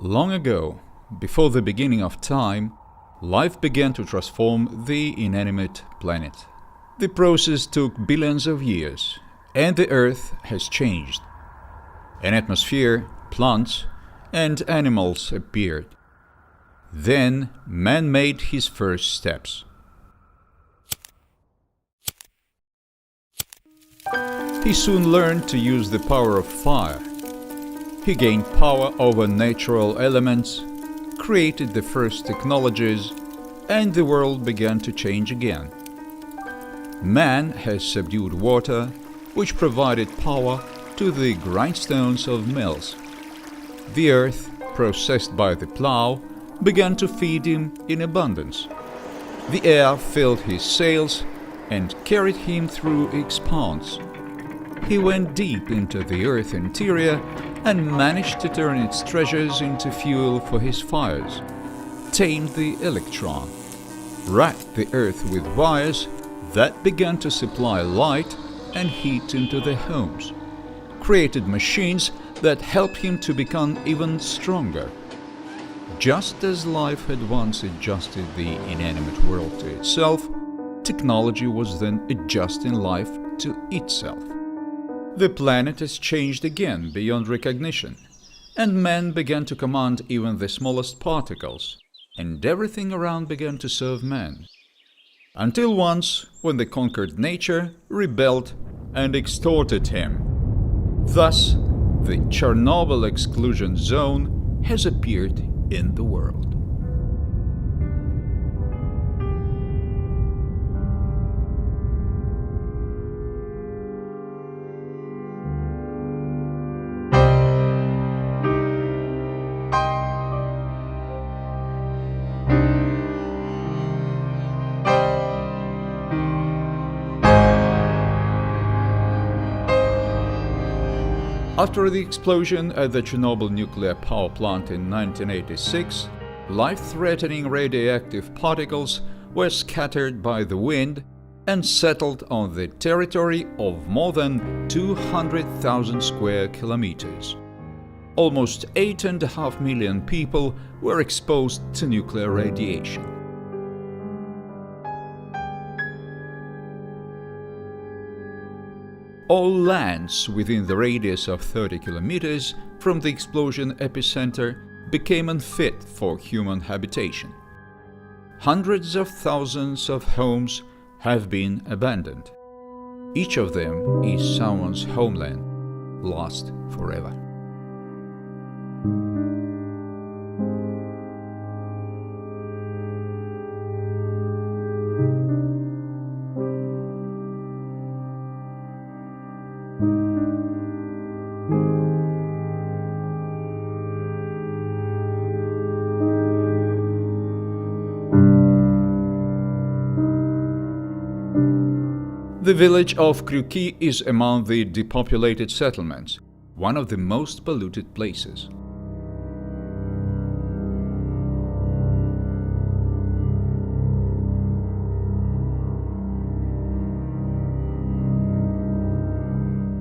Long ago, before the beginning of time, life began to transform the inanimate planet. The process took billions of years, and the Earth has changed. An atmosphere, plants, and animals appeared. Then man made his first steps. He soon learned to use the power of fire. He gained power over natural elements, created the first technologies, and the world began to change again. Man has subdued water, which provided power to the grindstones of mills. The earth, processed by the plow, began to feed him in abundance. The air filled his sails and carried him through its ponds. He went deep into the earth's interior and managed to turn its treasures into fuel for his fires, tamed the electron, wrapped the earth with wires that began to supply light and heat into their homes, created machines that helped him to become even stronger. Just as life had once adjusted the inanimate world to itself, technology was then adjusting life to itself. The planet has changed again beyond recognition, and man began to command even the smallest particles, and everything around began to serve man. Until once, when the conquered nature rebelled and extorted him. Thus, the Chernobyl exclusion zone has appeared in the world. After the explosion at the Chernobyl nuclear power plant in 1986, life-threatening radioactive particles were scattered by the wind and settled on the territory of more than 200,000 square kilometers. Almost 8.5 million people were exposed to nuclear radiation. All lands within the radius of 30 kilometers from the explosion epicenter became unfit for human habitation. Hundreds of thousands of homes have been abandoned. Each of them is someone's homeland, lost forever. The village of Kryuki is among the depopulated settlements, one of the most polluted places.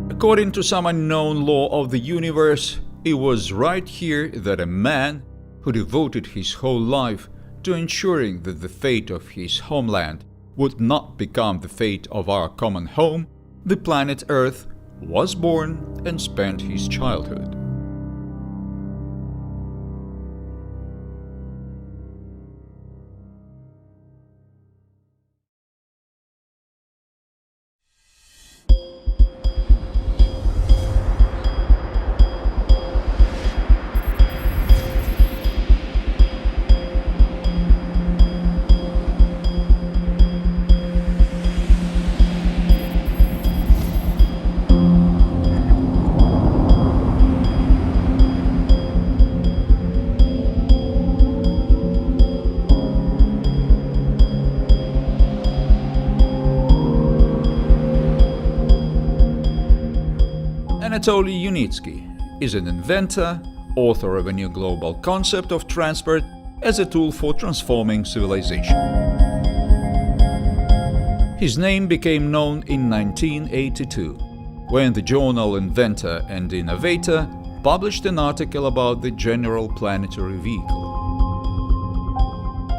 According to some unknown law of the universe, it was right here that a man who devoted his whole life to ensuring that the fate of his homeland would not become the fate of our common home, the planet Earth, was born and spent his childhood. Anatoly Unitsky is an inventor, author of a new global concept of transport as a tool for transforming civilization. His name became known in 1982, when the journal Inventor and Innovator published an article about the general planetary vehicle.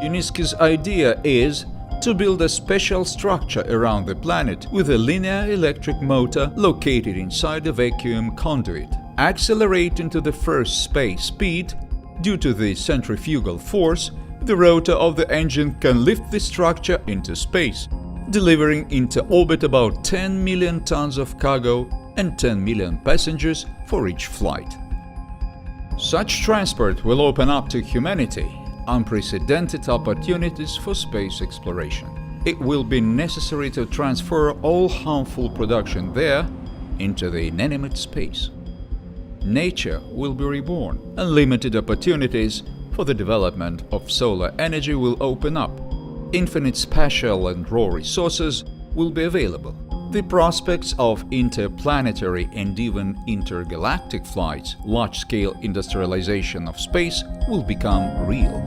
Unitsky's idea is to build a special structure around the planet with a linear electric motor located inside a vacuum conduit. Accelerating to the first space speed, due to the centrifugal force, the rotor of the engine can lift the structure into space, delivering into orbit about 10 million tons of cargo and 10 million passengers for each flight. Such transport will open up to humanity unprecedented opportunities for space exploration. It will be necessary to transfer all harmful production there into the inanimate space. Nature will be reborn. Unlimited opportunities for the development of solar energy will open up. Infinite spatial and raw resources will be available. The prospects of interplanetary and even intergalactic flights, large-scale industrialization of space will become real.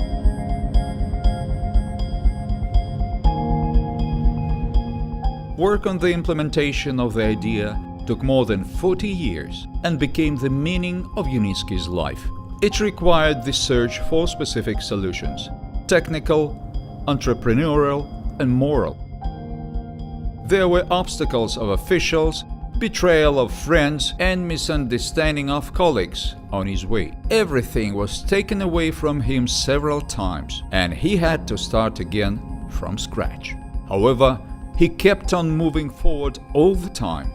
Work on the implementation of the idea took more than 40 years and became the meaning of Unitsky's life. It required the search for specific solutions: technical, entrepreneurial, and moral. There were obstacles of officials, betrayal of friends, and misunderstanding of colleagues on his way. Everything was taken away from him several times, and he had to start again from scratch. However, he kept on moving forward all the time.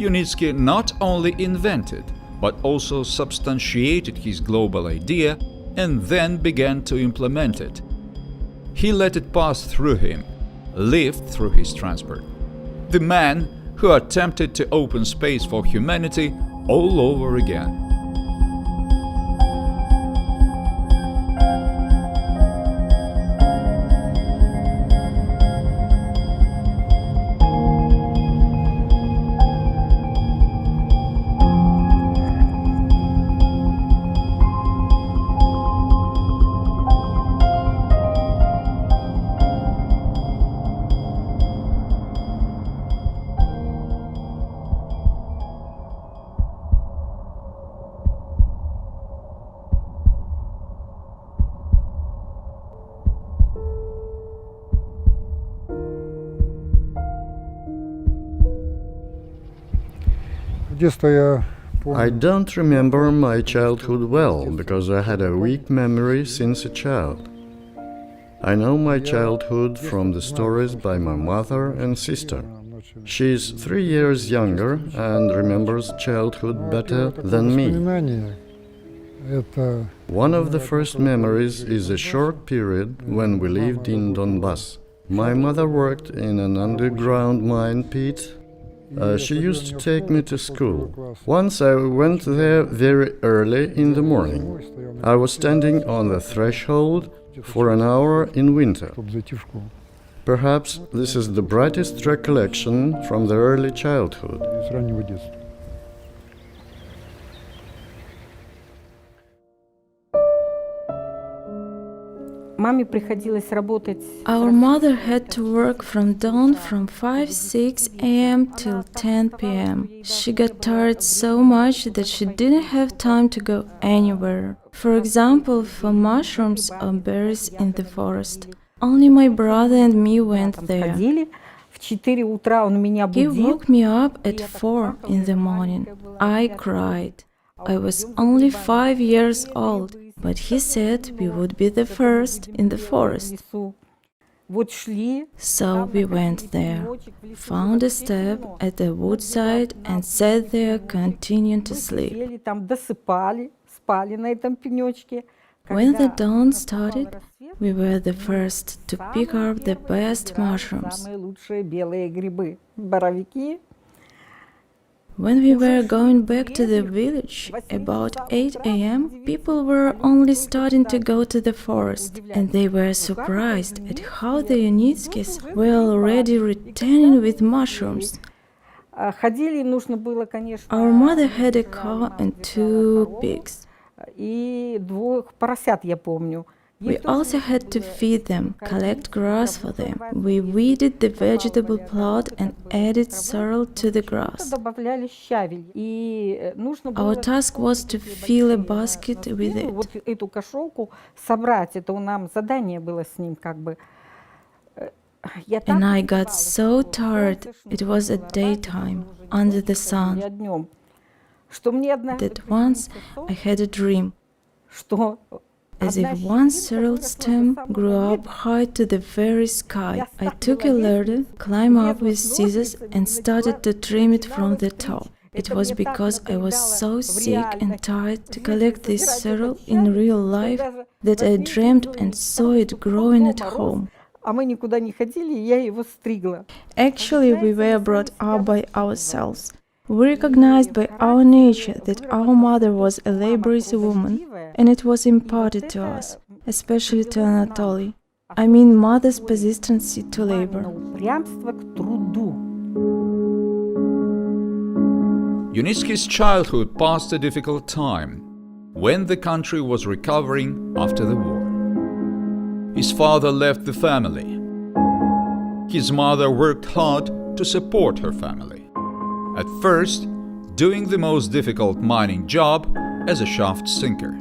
Unitsky not only invented, but also substantiated his global idea and then began to implement it. He let it pass through him, lived through his transport. The man who attempted to open space for humanity all over again. I don't remember my childhood well, because I had a weak memory since a child. I know my childhood from the stories by my mother and sister. She's 3 years younger and remembers childhood better than me. One of the first memories is a short period when we lived in Donbass. My mother worked in an underground mine pit. She used to take me to school. Once I went there very early in the morning. I was standing on the threshold for an hour in winter. Perhaps this is the brightest recollection from the early childhood. Our mother had to work from dawn from 5-6 a.m. till 10 p.m. She got tired so much that she didn't have time to go anywhere. For example, for mushrooms or berries in the forest. Only my brother and me went there. He woke me up at 4 in the morning. I cried. I was only 5 years old, but he said we would be the first in the forest. So we went there, found a step at the woodside and sat there continuing to sleep. When the dawn started, we were the first to pick up the best mushrooms. When we were going back to the village, about 8 a.m., people were only starting to go to the forest, and they were surprised at how the Unitskys were already returning with mushrooms. Our mother had a cow and 2 pigs. We also had to feed them, collect grass for them. We weeded the vegetable plot and added sorrel to the grass. Our task was to fill a basket with it. And I got so tired, it was at daytime, under the sun, that once I had a dream, as if one sorrel stem grew up high to the very sky. I took a ladder, climbed up with scissors and started to trim it from the top. It was because I was so sick and tired to collect this sorrel in real life that I dreamt and saw it growing at home. Actually, we were brought up by ourselves. We recognized by our nature that our mother was a laborious woman, and it was imparted to us, especially to Anatoly. I mean mother's persistency to labor. Unitsky's childhood passed a difficult time when the country was recovering after the war. His father left the family. His mother worked hard to support her family. At first, doing the most difficult mining job as a shaft sinker.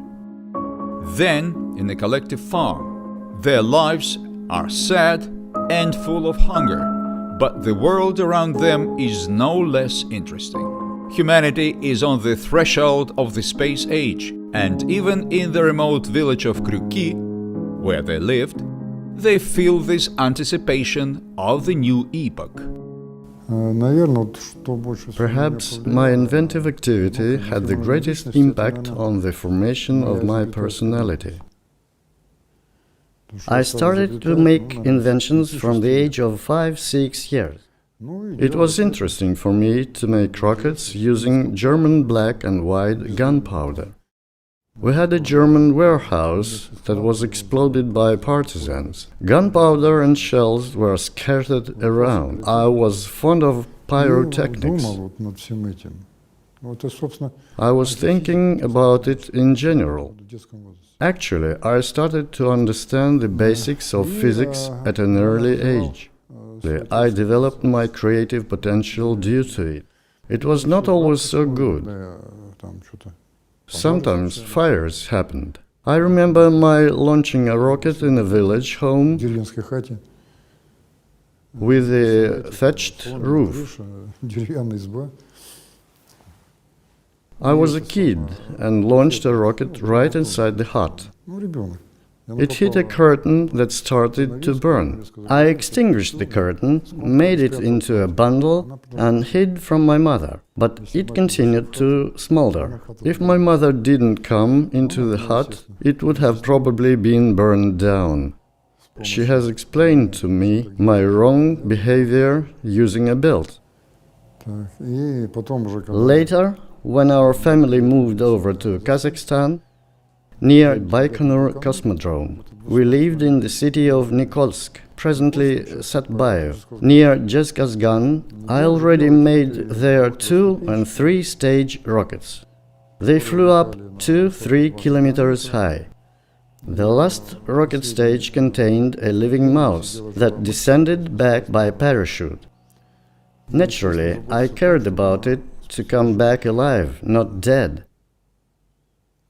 Then, in a collective farm. Their lives are sad and full of hunger, but the world around them is no less interesting. Humanity is on the threshold of the space age, and even in the remote village of Kryuki, where they lived, they feel this anticipation of the new epoch. Perhaps my inventive activity had the greatest impact on the formation of my personality. I started to make inventions from the age of 5-6 years. It was interesting for me to make rockets using German black and white gunpowder. We had a German warehouse that was exploded by partisans. Gunpowder and shells were scattered around. I was fond of pyrotechnics. I was thinking about it in general. Actually, I started to understand the basics of physics at an early age. I developed my creative potential due to it. It was not always so good. Sometimes fires happened. I remember my launching a rocket in a village home with a thatched roof. I was a kid and launched a rocket right inside the hut. It hit a curtain that started to burn. I extinguished the curtain, made it into a bundle, and hid from my mother. But it continued to smolder. If my mother didn't come into the hut, it would have probably been burned down. She has explained to me my wrong behavior using a belt. Later, when our family moved over to Kazakhstan, near Baikonur Cosmodrome, we lived in the city of Nikolsk, presently Satbayev, near Jezkazgan. I already made there 2- and 3-stage rockets. They flew up 2-3 kilometers high. The last rocket stage contained a living mouse that descended back by parachute. Naturally, I cared about it to come back alive, not dead.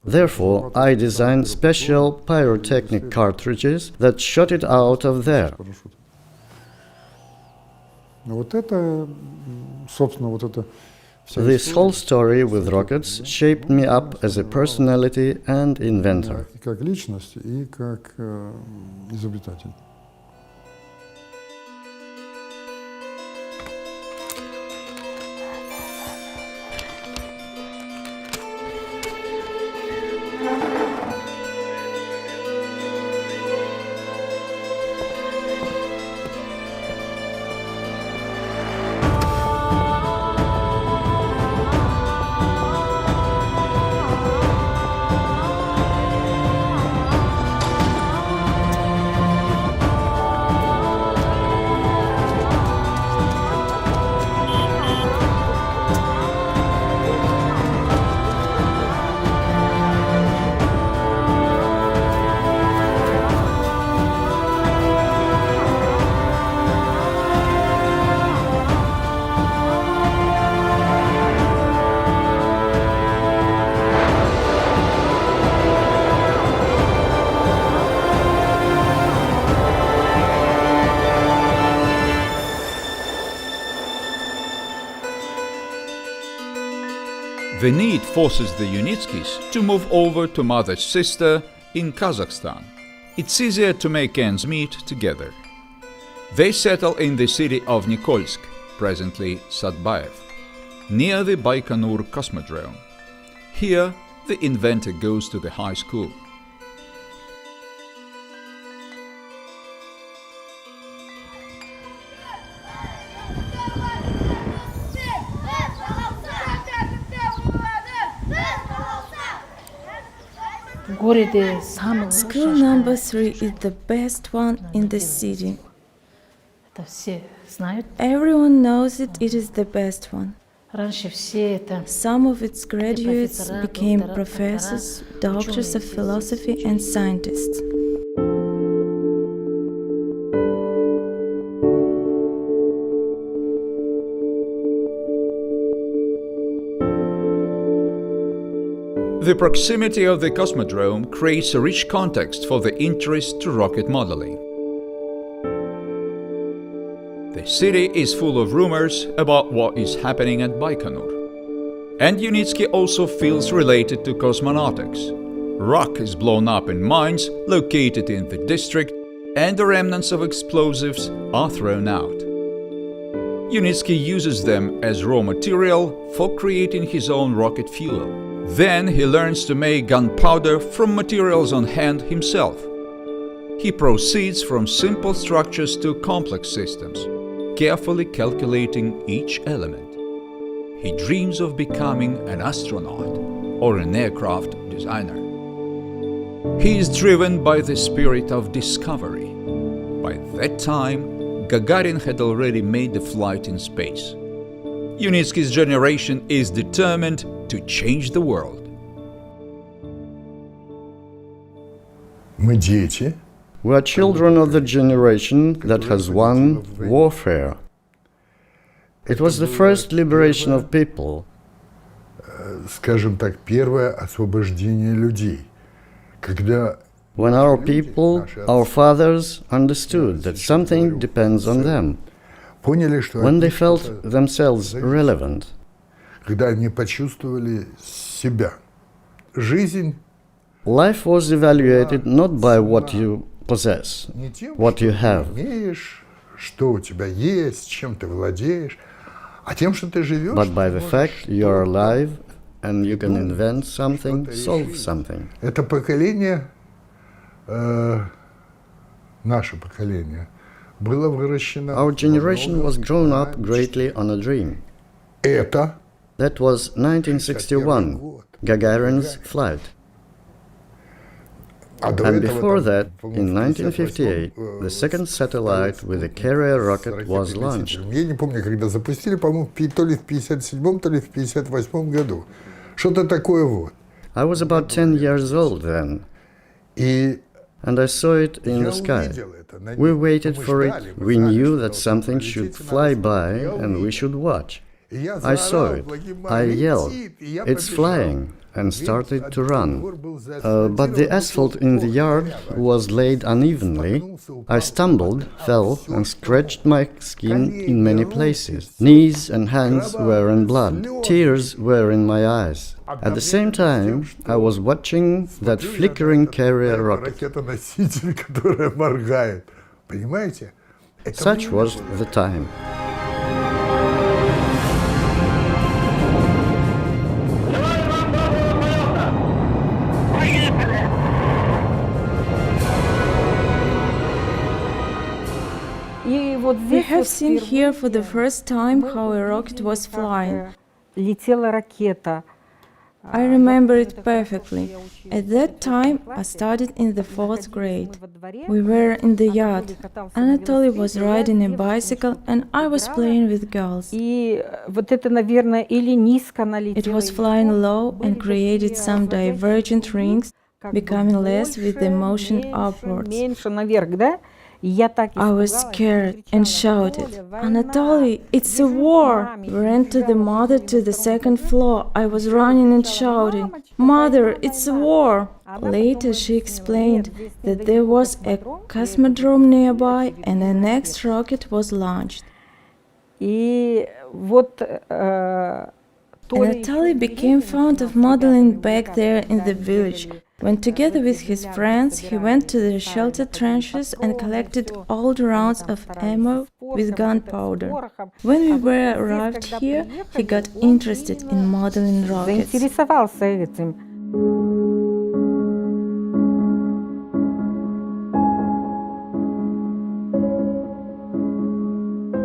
Therefore, I designed special pyrotechnic cartridges that shot it out of there. This whole story with rockets shaped me up as a personality and inventor. The need forces the Unitskys to move over to mother's sister in Kazakhstan. It's easier to make ends meet together. They settle in the city of Nikolsk, presently Satbaev, near the Baikonur Cosmodrome. Here, the inventor goes to the high school. School number 3 is the best one in the city. Everyone knows it is the best one. Some of its graduates became professors, doctors of philosophy and scientists. The proximity of the Cosmodrome creates a rich context for the interest to rocket modeling. The city is full of rumors about what is happening at Baikonur. And Unitsky also feels related to cosmonautics. Rock is blown up in mines located in the district, and the remnants of explosives are thrown out. Unitsky uses them as raw material for creating his own rocket fuel. Then he learns to make gunpowder from materials on hand himself. He proceeds from simple structures to complex systems, carefully calculating each element. He dreams of becoming an astronaut or an aircraft designer. He is driven by the spirit of discovery. By that time, Gagarin had already made the flight in space. Unitsky's generation is determined to change the world. We are children of the generation that has won warfare. It was the first liberation of people. Скажем так, первое освобождение людей. Когда When our people, our fathers, understood that something depends on them. поняли, что When they felt themselves relevant. когда они почувствовали себя. Жизнь Life was evaluated not by what you possess, не тем, what что you ты have, умеешь, что у тебя есть, чем ты владеешь, а тем, что ты живешь. but by the ты fact можешь you are alive and you can invent something, что-то solve решить. something. Это поколение, наше поколение, было выращено. Our generation много was grown на up greatly on a dream. Это That was 1961, Gagarin's flight. А до And этого before там, that, по-моему, in в 1958, 58-м, the second satellite with a carrier rocket was launched. Я не помню, когда запустили, по-моему, то ли в 57-м, то ли в 58-м году. Что-то такое вот. I was about 10 years old then, И and I saw it in я the sky. увидел это. На We небе. waited Мы for ждали, it, мы we знали, knew что that something should полетит, fly надо by смотреть. Я and we увидел. should watch. И я I saw заорал, it, Владимир, I yelled, летит, и я it's побежал. flying, and started to run. Двор был But the asphalt in the yard was laid unevenly. I stumbled, fell, and scratched my skin in many places. Knees and hands were in blood. Tears were in my eyes. At the same time, I was watching that flickering carrier rocket. Ракета-носитель, которая моргает. Понимаете? Это Such было was the time. We have seen here for the first time how a rocket was flying. Летела ракета. I remember it perfectly. At that time, I studied in the 4th grade. We were in the yard. Anatoly was riding a bicycle, and I was playing with girls. И вот это, наверное, или низко она It летела. was flying low and created some divergent rings, becoming less with the motion upwards. Меньше наверх, да? И я так I was scared and shouted, Anatoly, it's a war! We ran to the mother to the 2nd floor. I was running and shouting, Mother, it's a war! Later she explained that there was a cosmodrome nearby and the next rocket was launched. И вот Anatoly became fond of modeling back there in the village, when together with his friends he went to the shelter trenches and collected old rounds of ammo with gunpowder. When we were arrived here, he got interested in modeling rockets. Заинтересовался этим.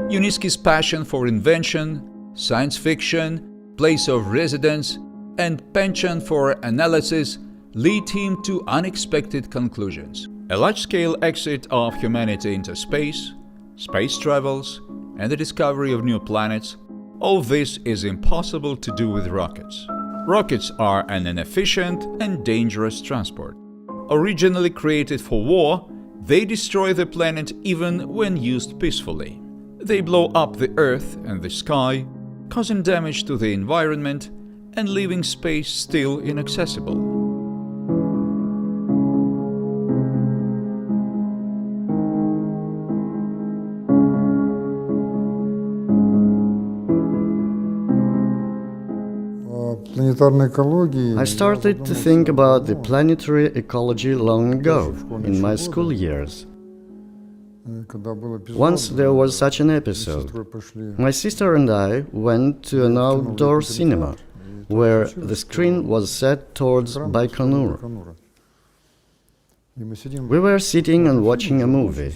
Unitsky's passion for invention, science fiction, place of residence, and penchant for analysis lead him to unexpected conclusions. A large-scale exit of humanity into space, space travels, and the discovery of new planets, all this is impossible to do with rockets. Rockets are an inefficient and dangerous transport. Originally created for war, they destroy the planet even when used peacefully. They blow up the Earth and the sky, causing damage to the environment and leaving space still inaccessible. I started to think about the planetary ecology long ago, in my school years. Once there was such an episode. My sister and I went to an outdoor cinema, where the screen was set towards Baikonur. We were sitting and watching a movie.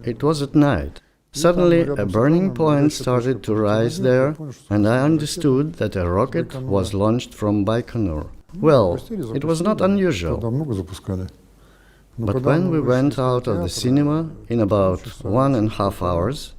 It was at night. Suddenly, a burning point started to rise there, and I understood that a rocket was launched from Baikonur. Well, it was not unusual. But when we went out of the cinema, in about 1.5 hours,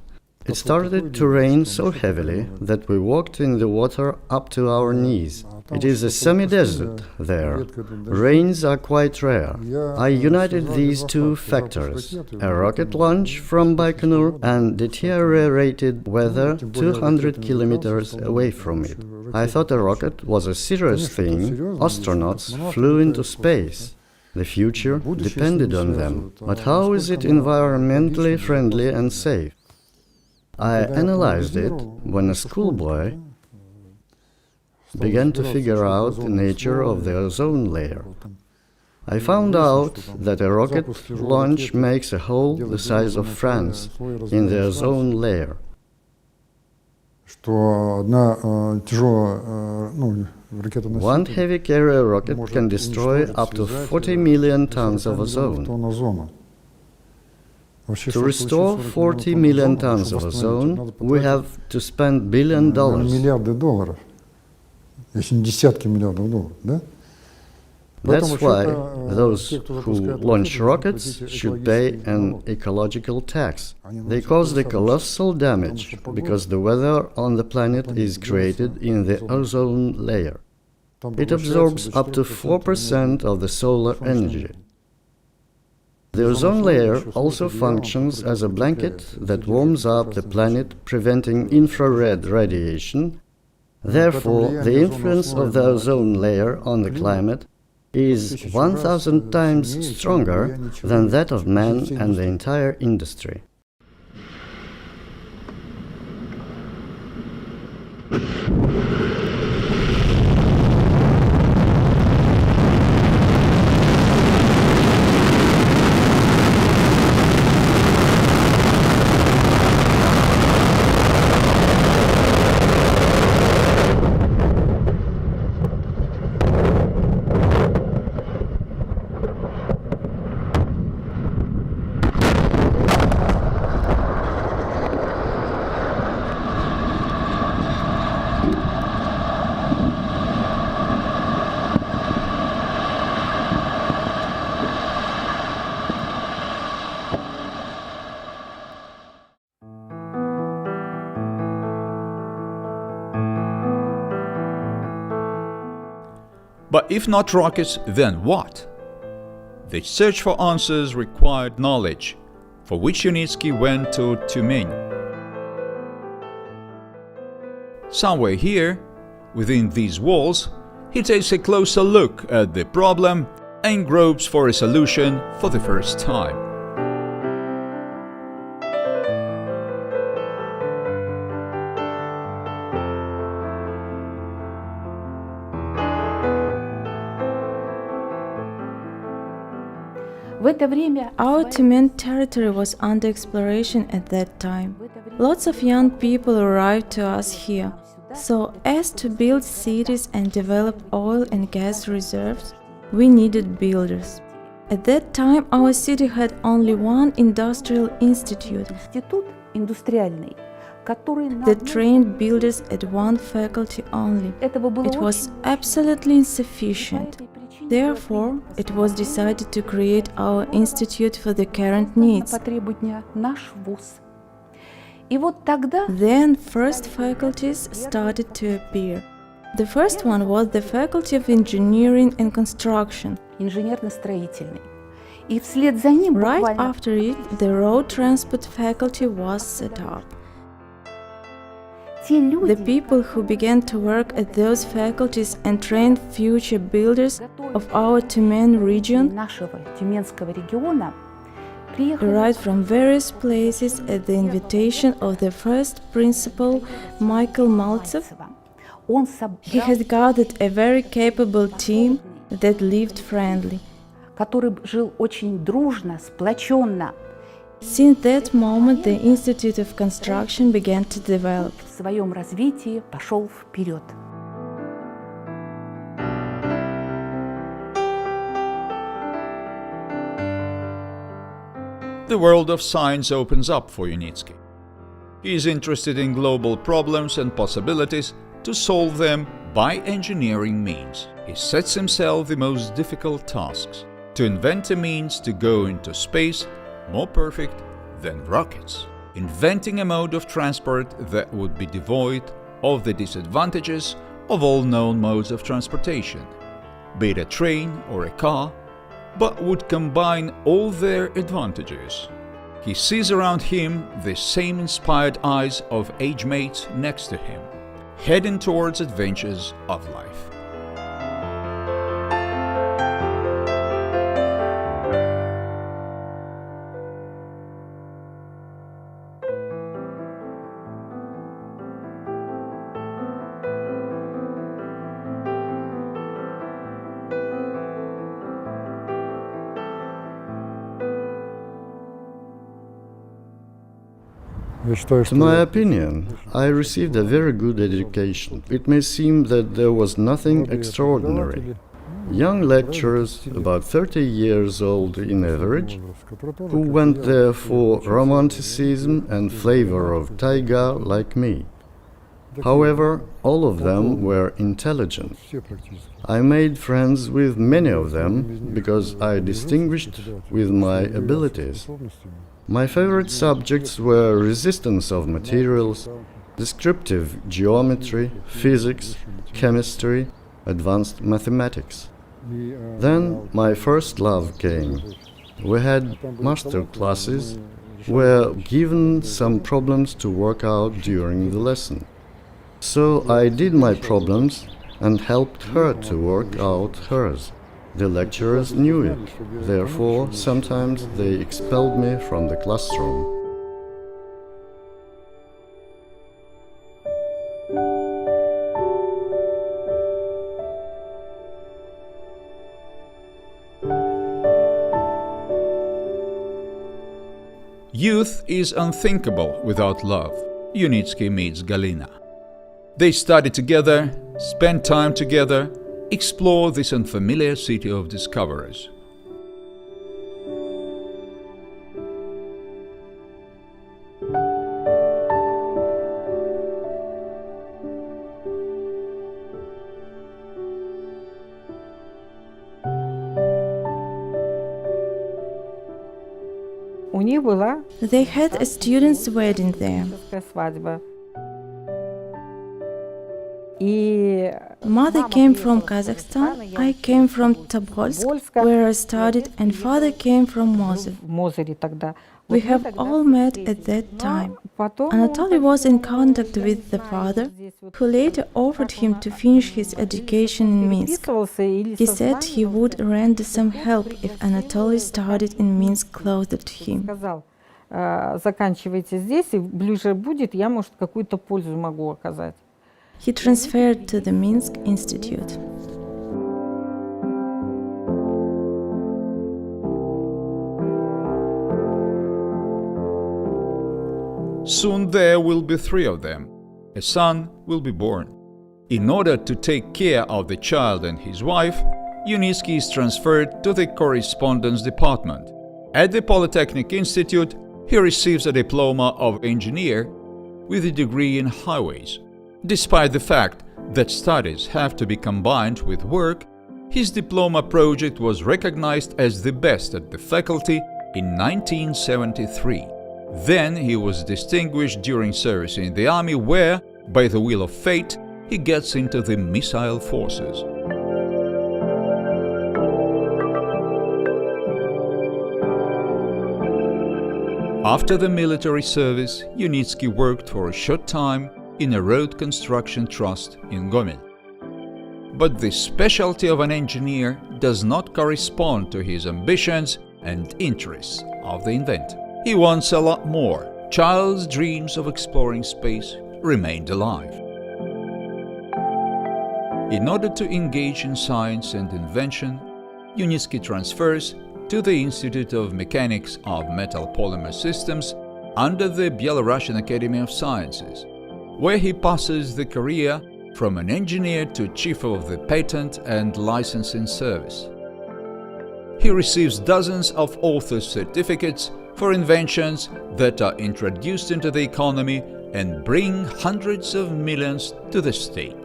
it started to rain so heavily that we walked in the water up to our knees. It is a semi-desert there. Rains are quite rare. I united these two factors, a rocket launch from Baikonur and deteriorated weather 200 kilometers away from it. I thought a rocket was a serious thing. Astronauts flew into space. The future depended on them. But how is it environmentally friendly and safe? I analyzed it when a schoolboy began to figure out the nature of the ozone layer. I found out that a rocket launch makes a hole the size of France in the ozone layer. One heavy carrier rocket can destroy up to 40 million tons of ozone. To restore 40 million tons of ozone, we have to spend $1 billion. That's why those who launch rockets should pay an ecological tax. They cause the colossal damage because the weather on the planet is created in the ozone layer. It absorbs up to 4% of the solar energy. The ozone layer also functions as a blanket that warms up the planet, preventing infrared radiation. Therefore, the influence of the ozone layer on the climate is 1,000 times stronger than that of man and the entire industry. But if not rockets, then what? The search for answers required knowledge, for which Unitsky went to Tyumen. Somewhere here, within these walls, he takes a closer look at the problem and gropes for a solution for the first time. Our Timen territory was under exploration at that time. Lots of young people arrived to us here. So as to build cities and develop oil and gas reserves, we needed builders. At that time, our city had only one industrial institute that trained builders at one faculty only. It was absolutely insufficient. Therefore, it was decided to create our institute for the current needs. Then first faculties started to appear. The first one was the Faculty of Engineering and Construction. Right after it, the Road Transport Faculty was set up. The people who began to work at those faculties and trained future builders of our Tyumen region arrived from various places at the invitation of the first principal, Michael Maltsev. He had gathered a very capable team that lived friendly. Since that moment, the Institute of Construction began to develop. The world of science opens up for Unitsky. He is interested in global problems and possibilities to solve them by engineering means. He sets himself the most difficult tasks: to invent a means to go into space more perfect than rockets, inventing a mode of transport that would be devoid of the disadvantages of all known modes of transportation, be it a train or a car, but would combine all their advantages. He sees around him the same inspired eyes of age mates next to him, heading towards adventures of life. To my opinion, I received a very good education. It may seem that there was nothing extraordinary. Young lecturers, about 30 years old in average, who went there for romanticism and flavor of taiga like me. However, all of them were intelligent. I made friends with many of them because I distinguished with my abilities. My favorite subjects were resistance of materials, descriptive geometry, physics, chemistry, advanced mathematics. Then my first love came. We had master classes, were given some problems to work out during the lesson. So I did my problems and helped her to work out hers. The lecturers knew it, therefore sometimes they expelled me from the classroom. Youth is unthinkable without love. Unitsky meets Galina. They study together, spend time together, explore this unfamiliar city of discoverers. They had a student's wedding there. Mother came from Kazakhstan, I came from Tobolsk, where I studied, and father came from Mosul. We have all met at that time. Anatoly was in contact with the father, who later offered him to finish his education in Minsk. He said he would render some help if Anatoly studied in Minsk closer to him. Заканчивайте здесь, и ближе будет, я, может, какую-то пользу могу оказать. He transferred to the Minsk Institute. Soon there will be 3 of them. A son will be born. In order to take care of the child and his wife, Unitsky is transferred to the correspondence department. At the Polytechnic Institute, he receives a diploma of engineer with a degree in highways. Despite the fact that studies have to be combined with work, his diploma project was recognized as the best at the faculty in 1973. Then he was distinguished during service in the army where, by the will of fate, he gets into the missile forces. After the military service, Unitsky worked for a short time in a road construction trust in Gomel. But the specialty of an engineer does not correspond to his ambitions and interests of the inventor. He wants a lot more. Child's dreams of exploring space remained alive. In order to engage in science and invention, Unitsky transfers to the Institute of Mechanics of Metal Polymer Systems under the Belarusian Academy of Sciences, where he passes the career from an engineer to chief of the patent and licensing service. He receives dozens of author certificates for inventions that are introduced into the economy and bring hundreds of millions to the state.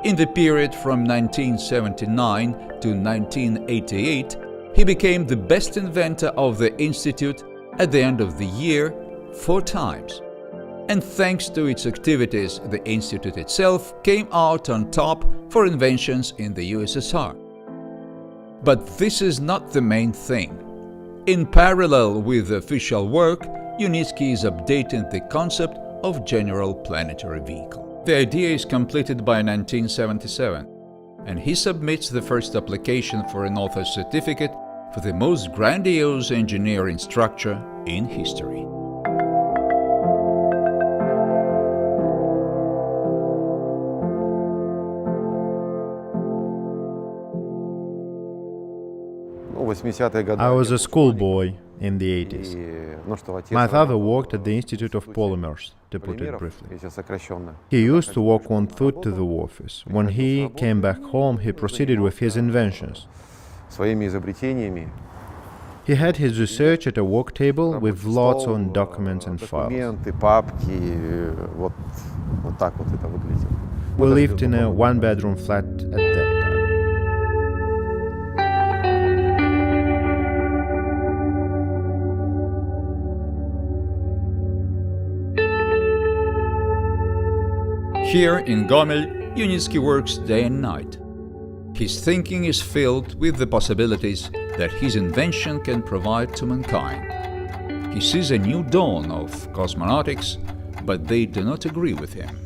In the period from 1979 to 1988, he became the best inventor of the institute at the end of the year 4 times. And thanks to its activities, the institute itself came out on top for inventions in the USSR. But this is not the main thing. In parallel with official work, Unitsky is updating the concept of general planetary vehicle. The idea is completed by 1977, and he submits the first application for an author's certificate for the most grandiose engineering structure in history. I was a schoolboy in the 80s. My father worked at the Institute of Polymers, to put it briefly. He used to walk on foot to the office. When he came back home, he proceeded with his inventions. He had his research at a work table with lots of documents and files. We lived in a one-bedroom flat at that time. Here in Gomel, Unitsky works day and night. His thinking is filled with the possibilities that his invention can provide to mankind. He sees a new dawn of cosmonautics, but they do not agree with him.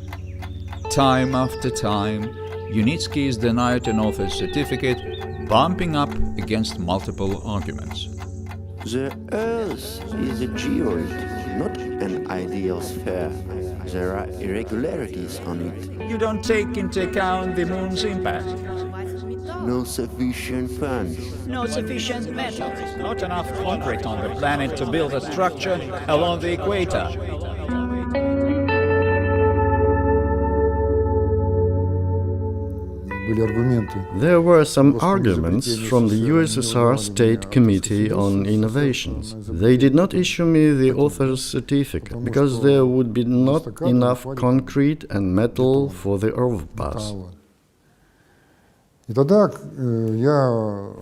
Time after time, Unitsky is denied an author's certificate, bumping up against multiple arguments. The Earth is a geoid, not an ideal sphere. There are irregularities on it. You don't take into account the moon's impact. No sufficient funds. No sufficient metal. Not enough concrete on the planet to build a structure along the equator. There were some arguments from the USSR State Committee on Innovations. They did not issue me the author's certificate because there would be not enough concrete and metal for the overpass.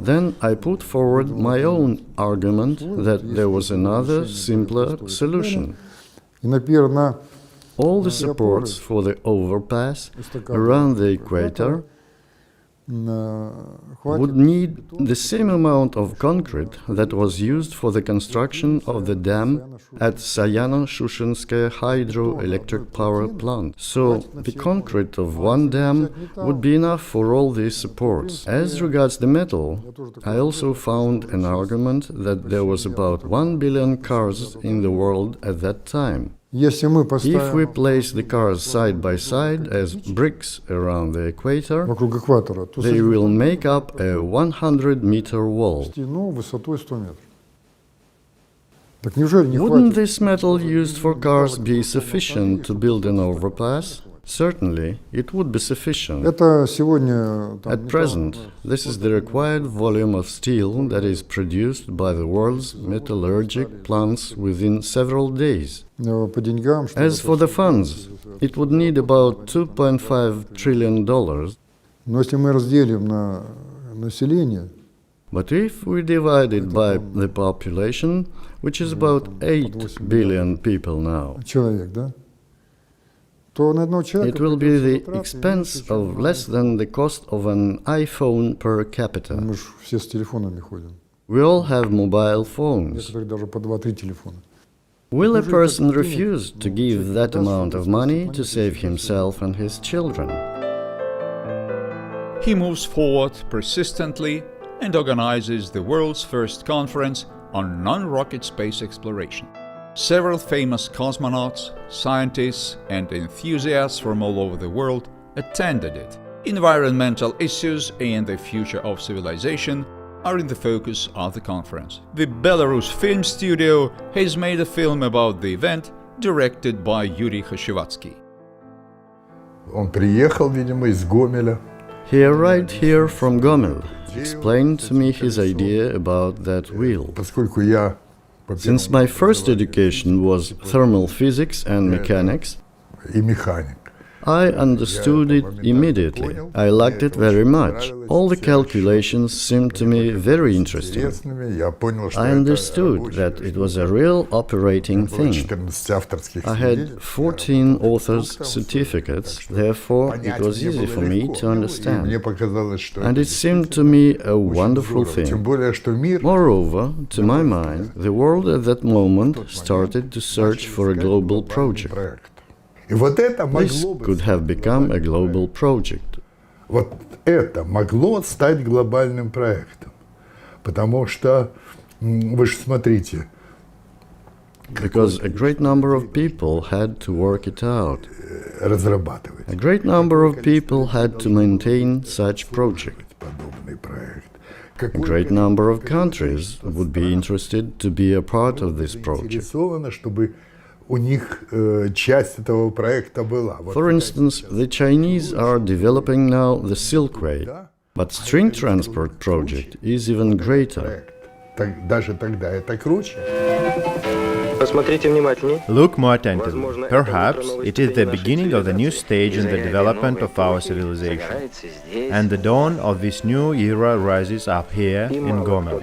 Then I put forward my own argument that there was another, simpler solution. All the supports for the overpass around the equator would need the same amount of concrete that was used for the construction of the dam at Sayano-Shushenskaya hydroelectric power plant. So the concrete of one dam would be enough for all these supports. As regards the metal, I also found an argument that there was about 1 billion cars in the world at that time. If we place the cars side by side as bricks around the equator, they will make up a 100-meter wall. Так неужели не Wouldn't хватит? this metal used for cars be sufficient to build an overpass? Certainly, it would be sufficient. Это сегодня там, At present, this is the required volume of steel that is produced by the world's metallurgic plants within several days. по деньгам. Что As for the funds, it would need about $2.5 trillion. Но если мы разделим на население, But if we divide it by the population, which is about 8 billion people now, человек, да, то на одного человека it will be the придется expense потратить of less than the cost of an iPhone per capita. Мы же все с телефонами ходим. We all have mobile phones. Некоторые даже по 2-3 телефона. Will a person refuse to give that amount of money to save himself and his children? He moves forward persistently and organizes the world's first conference on non-rocket space exploration. Several famous cosmonauts, scientists, and enthusiasts from all over the world attended it. Environmental issues and the future of civilization are in the focus of the conference. The Belarus Film Studio has made a film about the event, directed by Yuri Khashchevatsky. Он приехал, видимо, из Гомеля. He arrived here from Gomel, explained to me his idea about that wheel. Поскольку я Since my first education was thermal physics and mechanics, и механик. I understood it immediately. I liked it very much. All the calculations seemed to me very interesting. Я понял, что I understood that it was a real operating thing. 14 авторских I had 14 authors' certificates, therefore it was easy for me to Мне understand. показалось, что And it seemed to me a wonderful Тем thing. более, что мир Moreover, to my mind, the world at that moment started to search for a global project. проект. И вот это This могло бы, could have become a global project. вот это могло стать глобальным проектом. Потому что, вы же смотрите, Because a great number of people had to work it out. разрабатывать A great number of people had to maintain such project. подобный проект. A great number of countries would be interested to be a part of this project. Заинтересовано, чтобы у них часть этого проекта была. Вот For instance, the Chinese are developing now the Silk Way, but string transport project is even greater. проект. Даже тогда это круче. Посмотрите внимательнее. Look more attentively. Perhaps it is the beginning of the new stage in the development of our civilization. And the dawn of this new era rises up here in Gomel.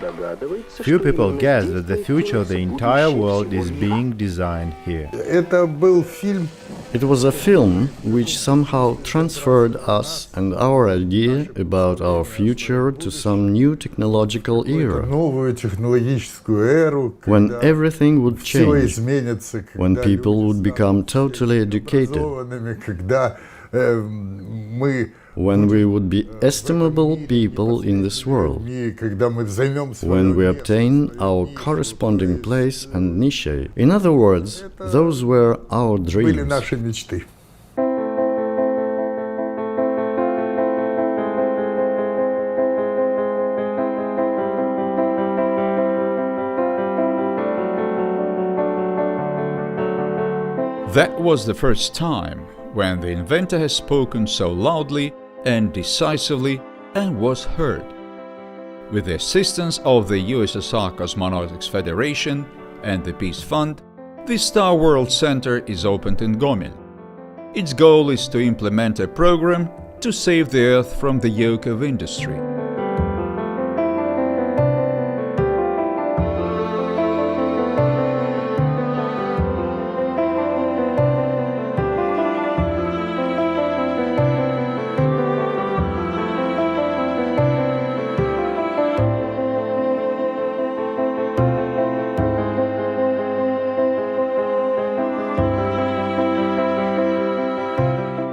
Few people guess that the future of the entire world is being designed here. Это был фильм. It was a film which somehow transferred us and our idea about our future to some new technological era, Новую технологическую эру, when когда everything would все change, изменится, when когда people люди would become totally educated, образованными, когда мы when we would be estimable people in this world, когда мы займем when we свое obtain our corresponding place and niche. In other words, those were our были dreams. наши мечты. That was the first time when the inventor has spoken so loudly and decisively and was heard. With the assistance of the USSR Cosmonautics Federation and the Peace Fund, the Star World Center is opened in Gomel. Its goal is to implement a program to save the Earth from the yoke of industry.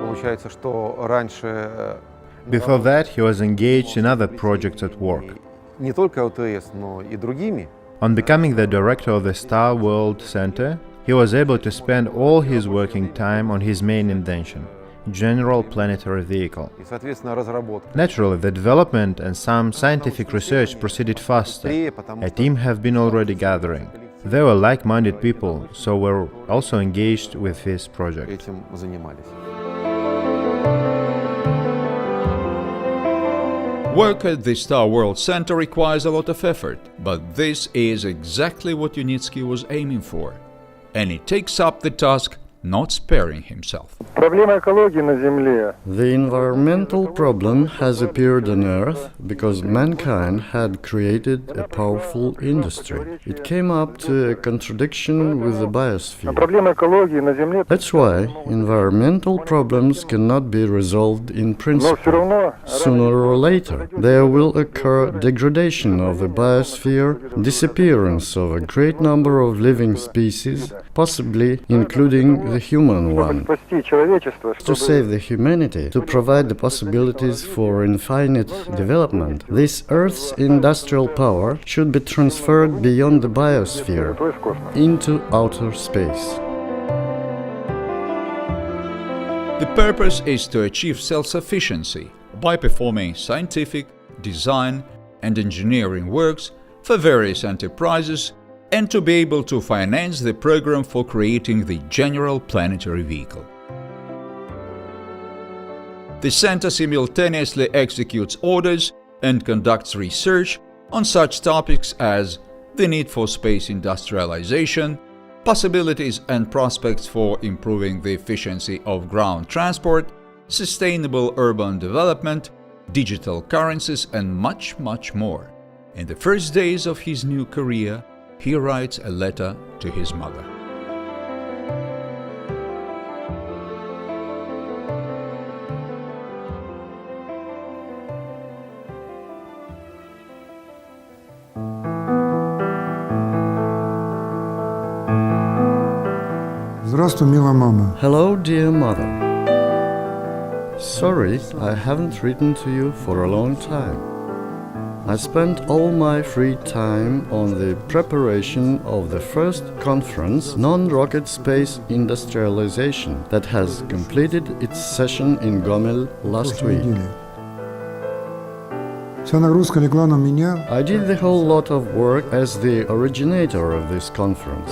Получается, что раньше Before that, he was engaged in other projects at work. не только ОТС, но и другими. On becoming the director of the Star World Center, he was able to spend all his working time on his main invention, General Planetary Vehicle. И, соответственно, разработка. Naturally, the development and some scientific research proceeded faster. A team have been already gathering. They were like-minded people, so were also engaged with this project. этим занимались. Work at the Star World Center requires a lot of effort, but this is exactly what Unitsky was aiming for, and he takes up the task not sparing himself. Проблема экологии на Земле. The environmental problem has appeared on Earth because mankind had created a powerful industry. It came up to a contradiction with the biosphere. Проблема экологии на Земле. That's why environmental problems cannot be resolved in Но все principle. равно Sooner or later, there will occur degradation of the biosphere, disappearance of a great number of living species, possibly including the human one. спасти человечество, To save the humanity, to provide the possibilities for infinite development, this Earth's industrial power should be transferred beyond the biosphere то есть космос. into outer space. The purpose is to achieve self-sufficiency by performing scientific, design, and engineering works for various enterprises and to be able to finance the program for creating the general planetary vehicle. The center simultaneously executes orders and conducts research on such topics as the need for space industrialization, possibilities and prospects for improving the efficiency of ground transport, sustainable urban development, digital currencies, and much, much more. In the first days of his new career, he writes a letter to his mother. Здравствуй, милая мама. Hello, dear mother. Sorry, I haven't written to you for a long time. I spent all my free time on the preparation of the first conference, Non-Rocket Space Industrialization, that has completed its session in Gomel last week. Вся нагрузка легла на меня. I did the whole lot of work as the originator of this conference.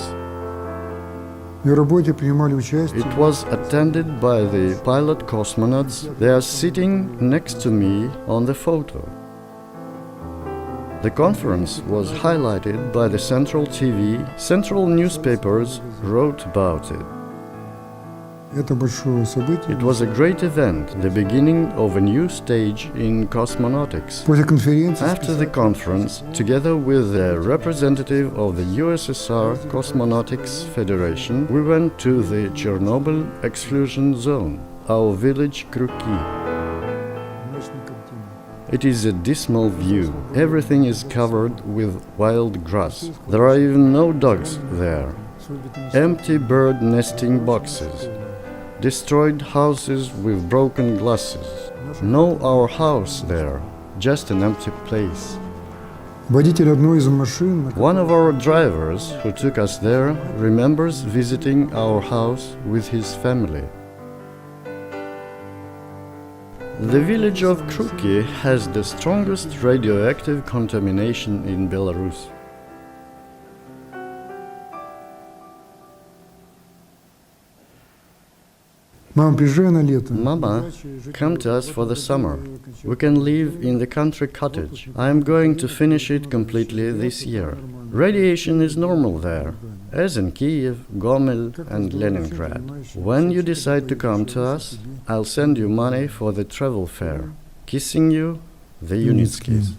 В ее работе принимали участие. It was attended by the pilot cosmonauts. They are sitting next to me on the photo. The conference was highlighted by the Central TV. Central newspapers wrote about it. Это большое событие. It was a great event, the beginning of a new stage in cosmonautics. После конференции After the conference, together with a representative of the USSR Cosmonautics Federation, we went to the Chernobyl exclusion zone, our village Kruki. It is a dismal view. Everything is covered with wild grass. There are even no dogs there. Empty bird nesting boxes. Destroyed houses with broken glasses. No our house there, just an empty place. водитель одной из машин. One of our drivers who took us there remembers visiting our house with his family. The village of Kruki has the strongest radioactive contamination in Belarus. Мам, приезжай на лето. Mama, come to us for the summer. We can live in the country cottage. I am going to finish it completely this year. Radiation is normal there, as in Kiev, Gomel and Leningrad. When you decide to come to us, I'll send you money for the travel fare. Kissing you, the Unitskys.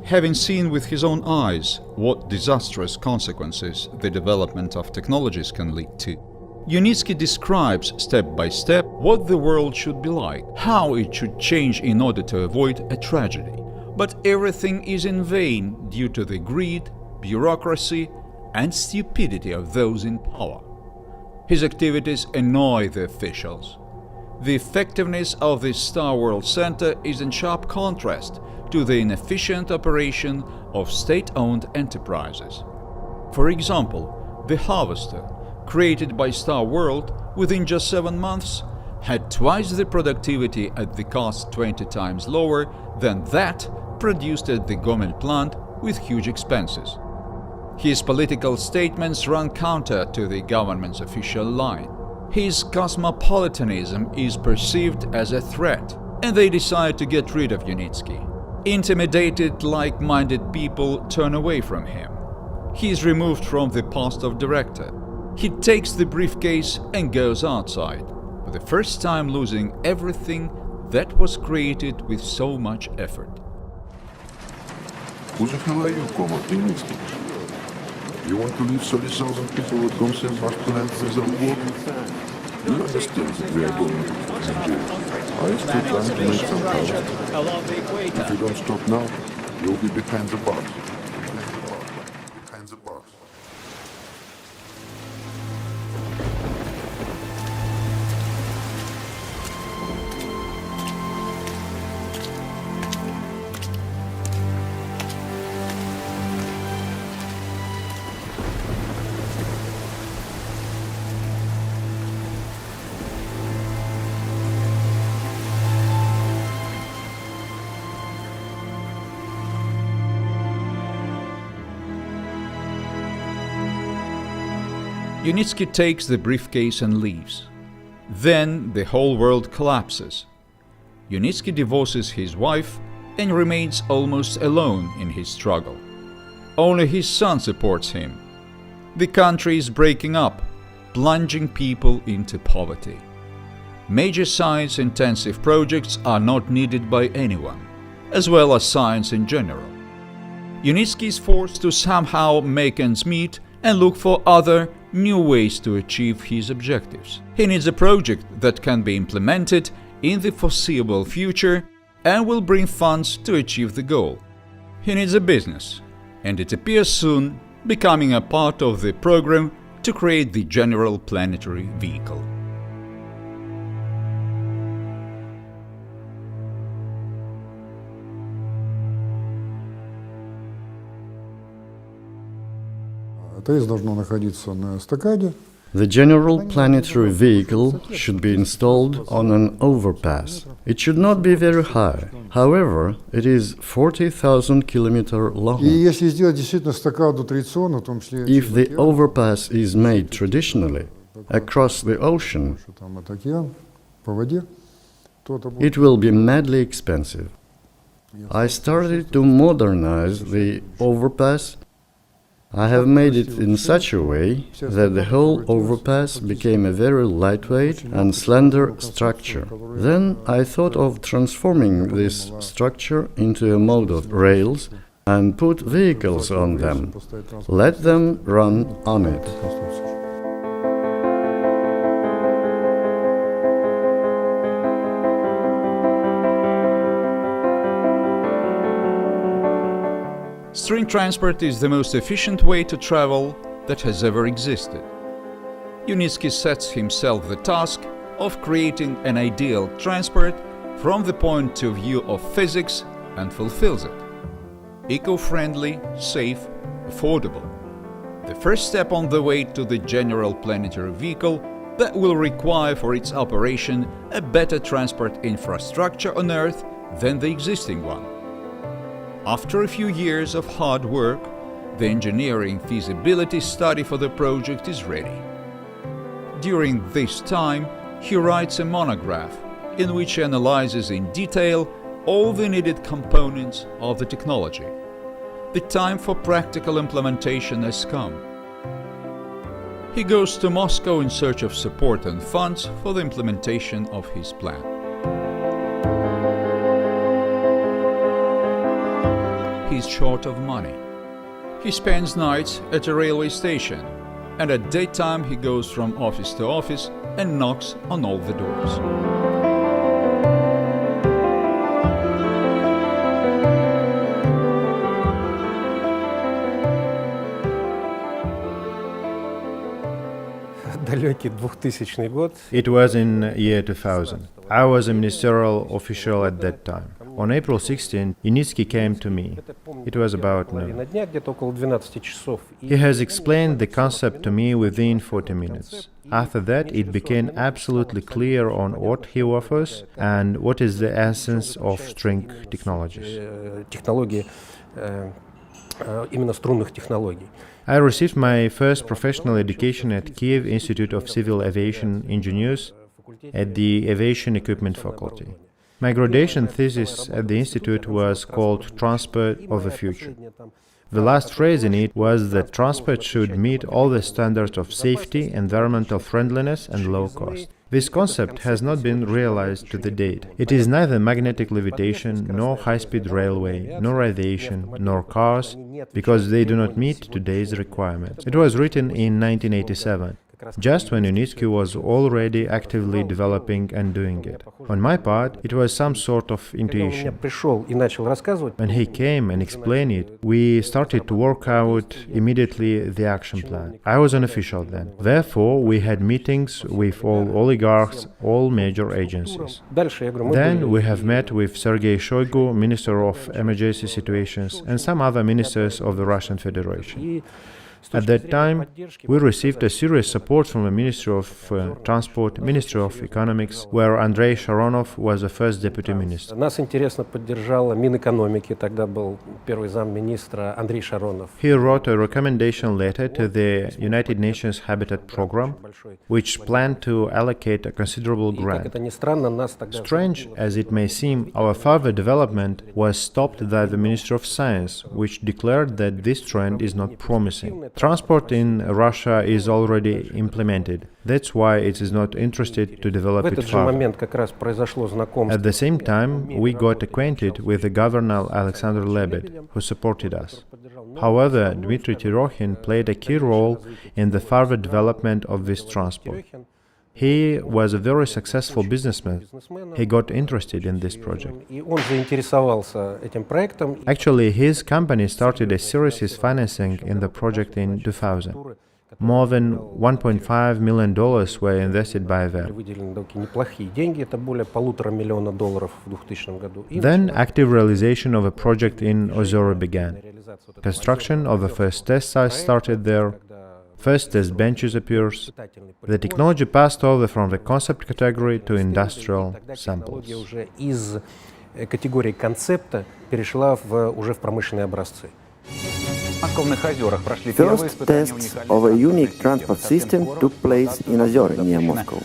Having seen with his own eyes what disastrous consequences the development of technologies can lead to, Unitsky describes step by step what the world should be like, how it should change in order to avoid a tragedy. But everything is in vain due to the greed, bureaucracy, and stupidity of those in power. His activities annoy the officials. The effectiveness of the Star World Center is in sharp contrast to the inefficient operation of state-owned enterprises. For example, the Harvester, created by Star World within just 7 months, had twice the productivity at the cost 20 times lower than that produced at the Gomel plant with huge expenses. His political statements run counter to the government's official line. His cosmopolitanism is perceived as a threat, and they decide to get rid of Unitsky. Intimidated, like-minded people turn away from him. He is removed from the post of director. He takes the briefcase and goes outside, for the first time losing everything that was created with so much effort. You want to leave 30,000 people with Gomsen Bashtulan without war? You understand that we are going to jail. I am still trying to make some progress. If you don't stop now, you'll be behind the bars. Behind the bars. Unitsky takes the briefcase and leaves. Then the whole world collapses. Unitsky divorces his wife and remains almost alone in his struggle. Only his son supports him. The country is breaking up, plunging people into poverty. Major science-intensive projects are not needed by anyone, as well as science in general. Unitsky is forced to somehow make ends meet and look for other, new ways to achieve his objectives. He needs a project that can be implemented in the foreseeable future and will bring funds to achieve the goal. He needs a business, and it appears soon becoming a part of the program to create the General Planetary Vehicle. The General Planetary Vehicle should be installed on an overpass. It should not be very high. However, it is 40,000 kilometers long. If the overpass is made traditionally, across the ocean, it will be madly expensive. I started to modernize the overpass. I have made it in such a way that the whole overpass became a very lightweight and slender structure. Then I thought of transforming this structure into a mode of rails and put vehicles on them. Let them run on it. String transport is the most efficient way to travel that has ever existed. Unitsky sets himself the task of creating an ideal transport from the point of view of physics and fulfills it. Eco-friendly, safe, affordable. The first step on the way to the General Planetary Vehicle that will require for its operation a better transport infrastructure on Earth than the existing one. After a few years of hard work, the engineering feasibility study for the project is ready. During this time, he writes a monograph in which he analyzes in detail all the needed components of the technology. The time for practical implementation has come. He goes to Moscow in search of support and funds for the implementation of his plan. he's short of money. He spends nights at a railway station, and at daytime he goes from office to office and knocks on all the doors. It was in year 2000. I was a ministerial official at that time. On April 16, Unitsky came to me. It was about noon. He has explained the concept to me within 40 minutes. After that, it became absolutely clear on what he offers and what is the essence of string technologies. I received my first professional education at Kiev Institute of Civil Aviation Engineers at the Aviation Equipment Faculty. My graduation thesis at the institute was called Transport of the Future. The last phrase in it was that transport should meet all the standards of safety, environmental friendliness and low cost. This concept has not been realized to the date. It is neither magnetic levitation, nor high-speed railway, nor aviation, nor cars, because they do not meet today's requirements. It was written in 1987. Just when Unitsky was already actively developing and doing it. On my part, it was some sort of intuition. When he came and explained it, we started to work out immediately the action plan. I was an official then. Therefore, we had meetings with all oligarchs, all major agencies. Then we have met with Sergei Shoigu, Minister of Emergency Situations, and some other ministers of the Russian Federation. At that time, we received a serious support from the Ministry of Transport, Ministry of Economics, where Andrei Sharonov was the first deputy minister. He wrote a recommendation letter to the United Nations Habitat Program, which planned to allocate a considerable grant. Strange as it may seem, our further development was stopped by the Ministry of Science, which declared that this trend is not promising. Transport in Russia is already implemented. That's why it is not interested to develop it further. At the same time, we got acquainted with the governor Alexander Lebed, who supported us. However, Dmitry Terokhin played a key role in the further development of this transport. He was a very successful businessman. He got interested in this project. Actually, his company started a series financing in the project in 2000. More than $1.5 million were invested by them. Then active realization of a project in Ozero began. Construction of the first test site started there. First test benches appears. The technology passed over from the concept category to industrial samples. First tests of a unique transport system took place in Ozero near Moscow.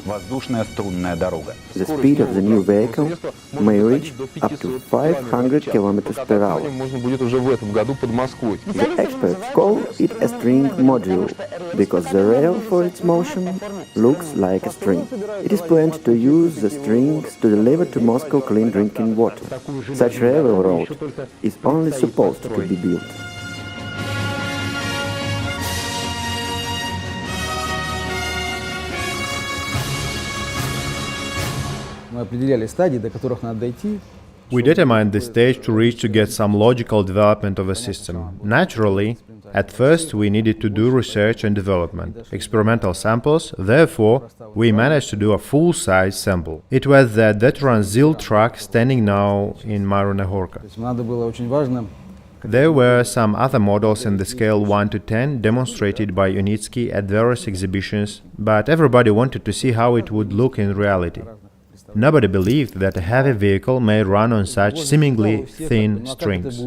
The speed of the new vehicle may reach up to 500 km per hour. The experts call it a string module because the rail for its motion looks like a string. It is planned to use the strings to deliver to Moscow clean drinking water. Such railroad is only supposed to be built. We determined the stage to reach to get some logical development of a system. Naturally, at first we needed to do research and development, experimental samples, therefore we managed to do a full-size sample. It was the veteran ZIL truck standing now in Maronahorka. There were some other models in the scale 1 to 10 demonstrated by Unitsky at various exhibitions, but everybody wanted to see how it would look in reality. Nobody believed that a heavy vehicle may run on such seemingly thin strings.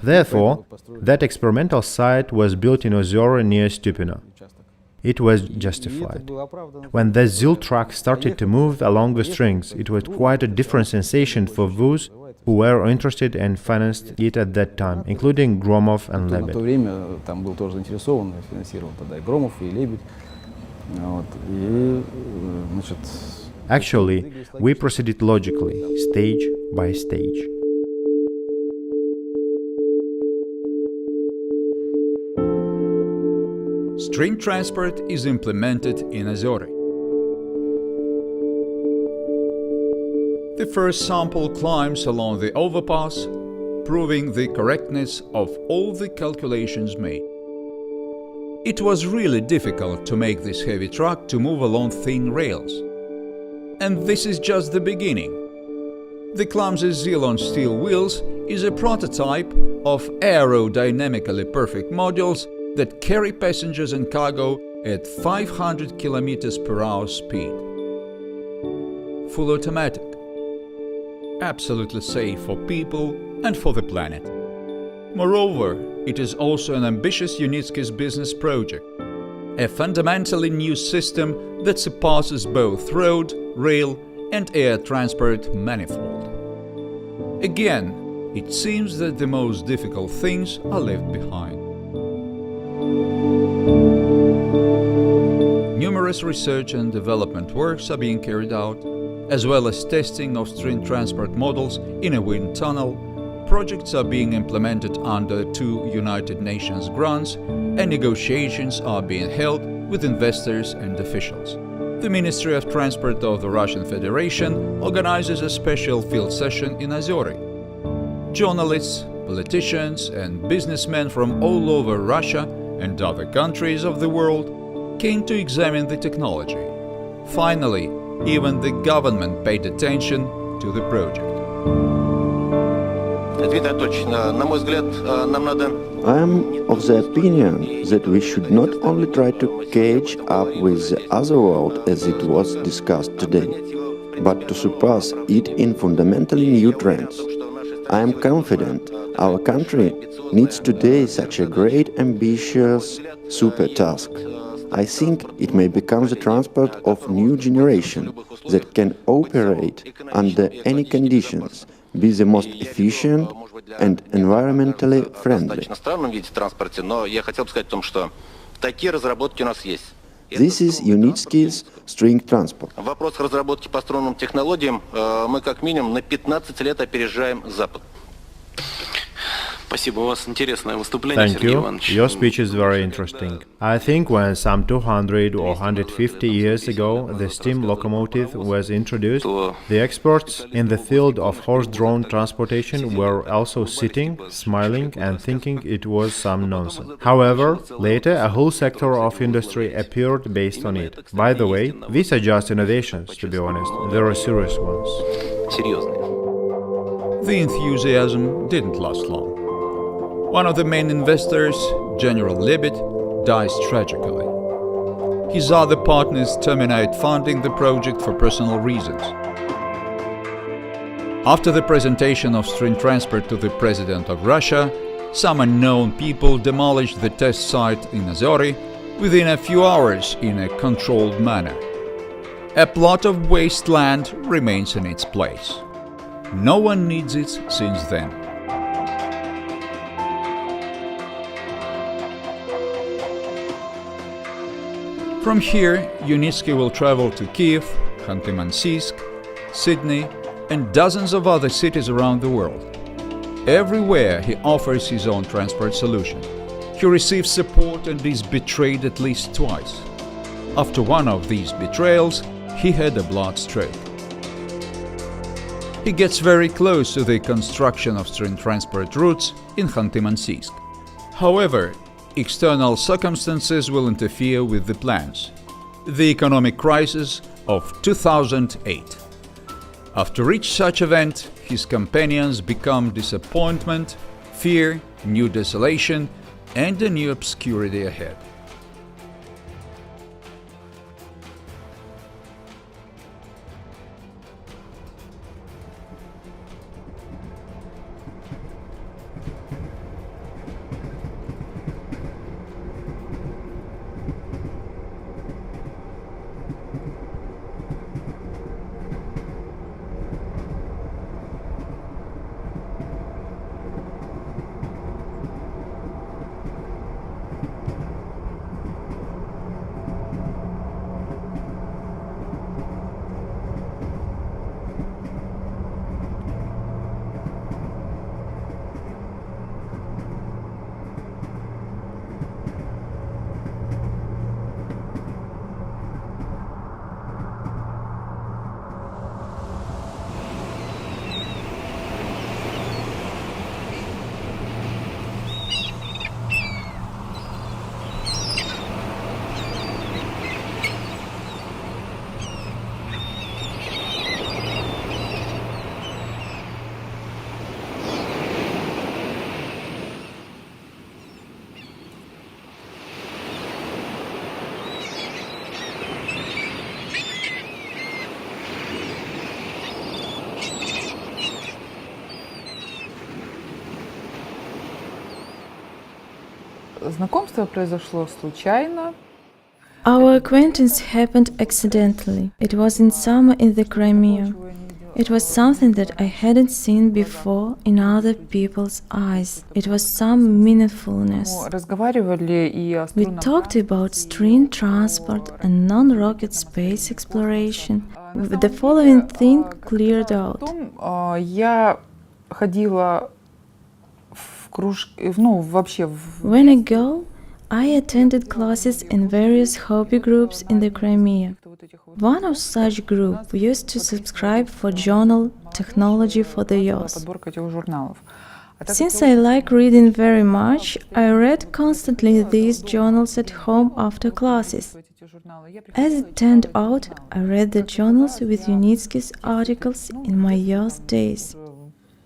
Therefore, that experimental site was built in Ozero near Stupino. It was justified. When the ZIL truck started to move along the strings, it was quite a different sensation for those who were interested and financed it at that time, including Gromov and Lebed. Actually, we proceeded logically, stage by stage. String transport is implemented in Azory. The first sample climbs along the overpass, proving the correctness of all the calculations made. It was really difficult to make this heavy truck to move along thin rails. And this is just the beginning. The clumsy Xylon steel wheels is a prototype of aerodynamically perfect modules that carry passengers and cargo at 500 km/h speed. Full automatic. Absolutely safe for people and for the planet. Moreover, it is also an ambitious Unitsky's business project, a fundamentally new system that surpasses both road, rail and air transport manifold. Again, it seems that the most difficult things are left behind. Numerous research and development works are being carried out, as well as testing of string transport models in a wind tunnel. Projects are being implemented under 2 United Nations grants, and negotiations are being held with investors and officials. The Ministry of Transport of the Russian Federation organizes a special field session in Azory. Journalists, politicians and businessmen from all over Russia and other countries of the world came to examine the technology. Finally, even the government paid attention to the project. I am of the opinion that we should not only try to catch up with the other world as it was discussed today, but to surpass it in fundamentally new trends. I am confident our country needs today such a great, ambitious, super task. I think it may become the transport of new generation that can operate under any conditions, be the most efficient and environmentally friendly. This is Unitsky's string transport. В вопросах разработки по струнным технологиям мы как минимум на 15 лет опережаем Запад. Thank you. Your speech is very interesting. I think when some 200 or 150 years ago the steam locomotive was introduced, the experts in the field of horse-drawn transportation were also sitting, smiling and thinking it was some nonsense. However, later a whole sector of industry appeared based on it. By the way, these are just innovations, to be honest. There are serious ones. The enthusiasm didn't last long. One of the main investors, General Lebed, dies tragically. His other partners terminate funding the project for personal reasons. After the presentation of string transport to the President of Russia, some unknown people demolished the test site in Azory within a few hours in a controlled manner. A plot of wasteland remains in its place. No one needs it since then. From here, Unitsky will travel to Kiev, Khanty-Mansiysk, Sydney and dozens of other cities around the world. Everywhere he offers his own transport solution. He receives support and is betrayed at least twice. After one of these betrayals, he had a blood stroke. He gets very close to the construction of string transport routes in Khanty-Mansiysk. However, external circumstances will interfere with the plans. The economic crisis of 2008. After each such event, his companions become disappointment, fear, new desolation, and a new obscurity ahead. знакомство произошло случайно. Our acquaintance happened accidentally. It was in summer in the Crimea. It was something that I hadn't seen before in other people's eyes. It was some meaningfulness. Разговаривали и о We струнном talked about string transport and non-rocket space exploration. The following thing cleared out. Потом я ходила в кружки, ну, вообще в... When I go, I attended classes in various hobby groups in the Crimea. One of such groups used to subscribe for journal Technology for the Youth. Подборка этих журналов. Since I like reading very much, I read constantly these journals at home after classes. As it turned out, I read the journals with Unitsky's articles in my youth days.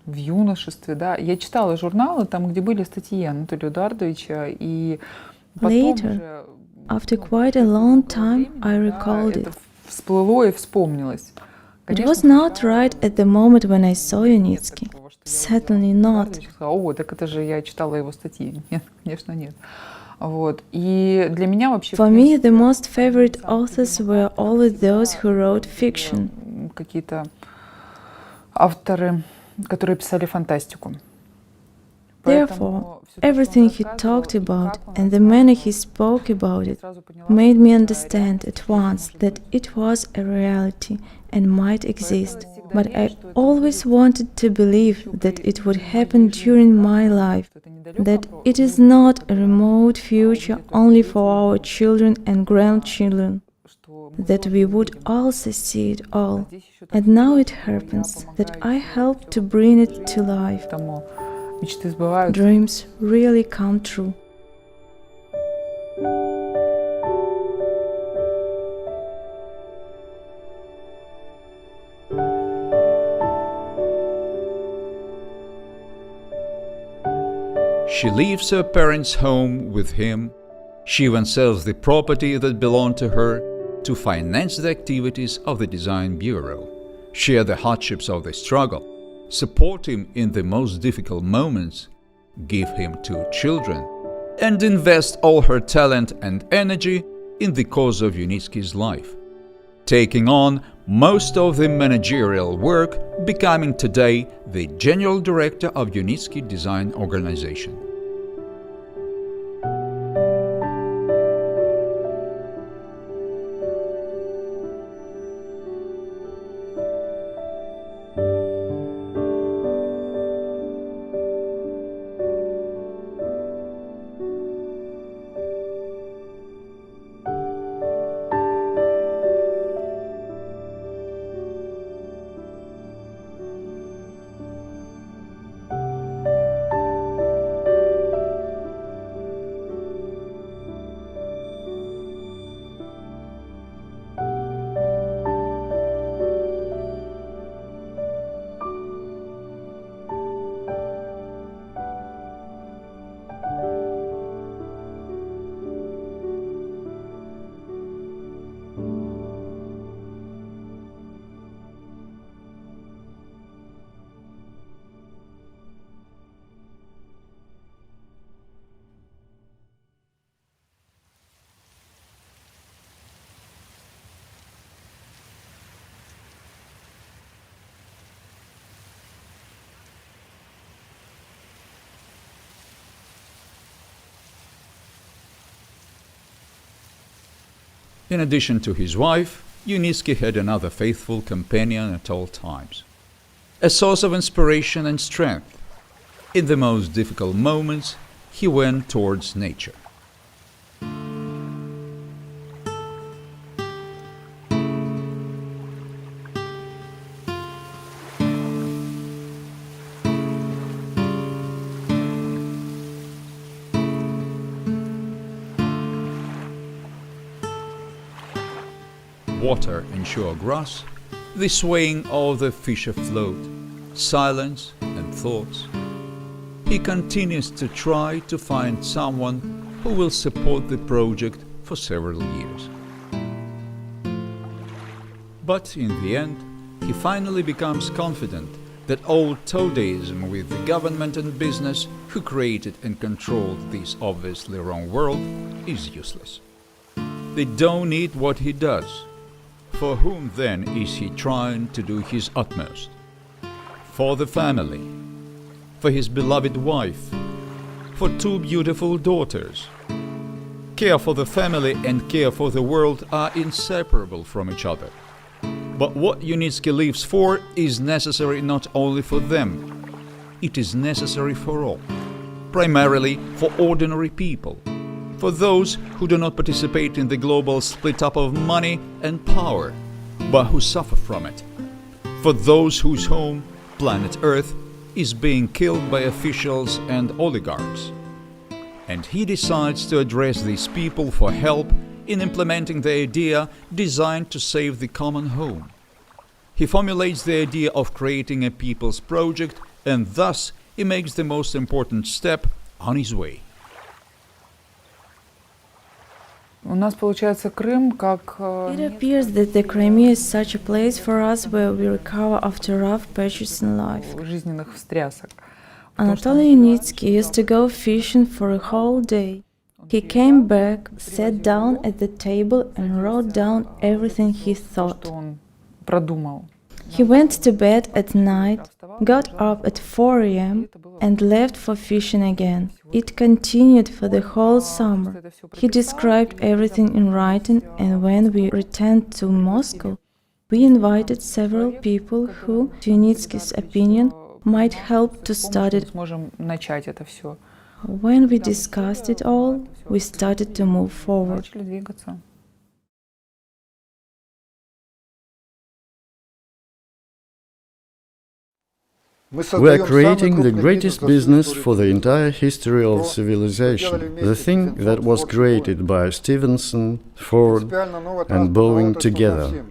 В юношестве, да. Я читала журналы, там, где были статьи Анатолия Эдуардовича, и потом Later, after quite a long time, I recalled it. всплыло и вспомнилось. It was not right at the moment when I saw Unitsky. Certainly not. О, так это же я читала его статьи. Нет, конечно, нет. Вот. И для меня вообще... For me, the most favorite authors were always those who wrote fiction. Какие-то авторы, которые писали фантастику. Therefore, everything he talked about and the manner he spoke about it made me understand at once that it was a reality and might exist. But I always wanted to believe that it would happen during my life, that it is not a remote future only for our children and grandchildren, that we would also see it all. And now it happens that I helped to bring it to life. Dreams really come true. She leaves her parents' home with him. She even sells the property that belonged to her to finance the activities of the design bureau, share the hardships of the struggle, support him in the most difficult moments, give him 2 children, and invest all her talent and energy in the cause of Unitsky's life, taking on most of the managerial work, becoming today the general director of Unitsky Design Organization. In addition to his wife, Unitsky had another faithful companion at all times, a source of inspiration and strength. In the most difficult moments, he went towards nature. Water and shore grass, the swaying of the fish afloat, silence and thoughts. He continues to try to find someone who will support the project for several years. But in the end, he finally becomes confident that old toadeism with the government and business who created and controlled this obviously wrong world is useless. They don't need what he does. For whom then is he trying to do his utmost? For the family, for his beloved wife, for 2 beautiful daughters. Care for the family and care for the world are inseparable from each other. But what Unitsky lives for is necessary not only for them, it is necessary for all, primarily for ordinary people, for those who do not participate in the global split-up of money and power, but who suffer from it, for those whose home, planet Earth, is being killed by officials and oligarchs. And he decides to address these people for help in implementing the idea designed to save the common home. He formulates the idea of creating a people's project, and thus he makes the most important step on his way. It appears that the Crimea is such a place for us where we recover after rough patches in life. Anatoly Unitsky used to go fishing for a whole day. He came back, sat down at the table and wrote down everything he thought. He went to bed at night, got up at 4 a.m. and left for fishing again. It continued for the whole summer. He described everything in writing, and when we returned to Moscow, we invited several people who, to Unitsky's opinion, might help to start it. When we discussed it all, we started to move forward. We are creating the greatest business for the entire history of civilization, the thing that was created by Stevenson, Ford and Boeing together.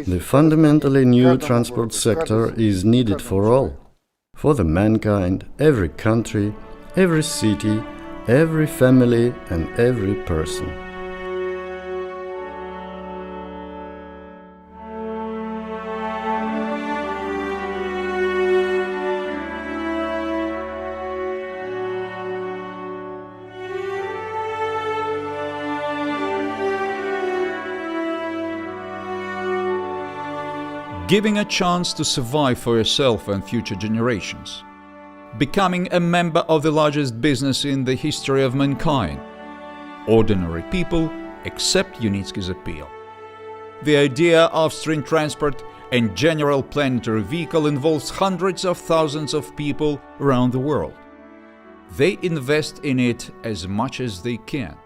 The fundamentally new transport sector is needed for all, for the mankind, every country, every city, every family and every person. Giving a chance to survive for yourself and future generations. Becoming a member of the largest business in the history of mankind. Ordinary people accept Unitsky's appeal. The idea of string transport and general planetary vehicle involves hundreds of thousands of people around the world. They invest in it as much as they can.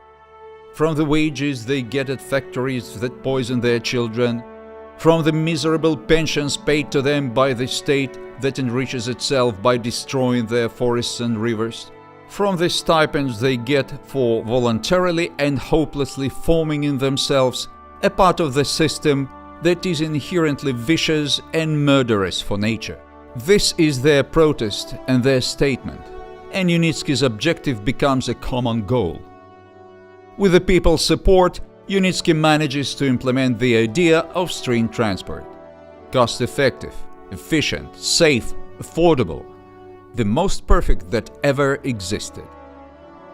From the wages they get at factories that poison their children, from the miserable pensions paid to them by the state that enriches itself by destroying their forests and rivers, from the stipends they get for voluntarily and hopelessly forming in themselves a part of the system that is inherently vicious and murderous for nature. This is their protest and their statement, and Unitsky's objective becomes a common goal. With the people's support, Unitsky manages to implement the idea of string transport. Cost-effective, efficient, safe, affordable, the most perfect that ever existed.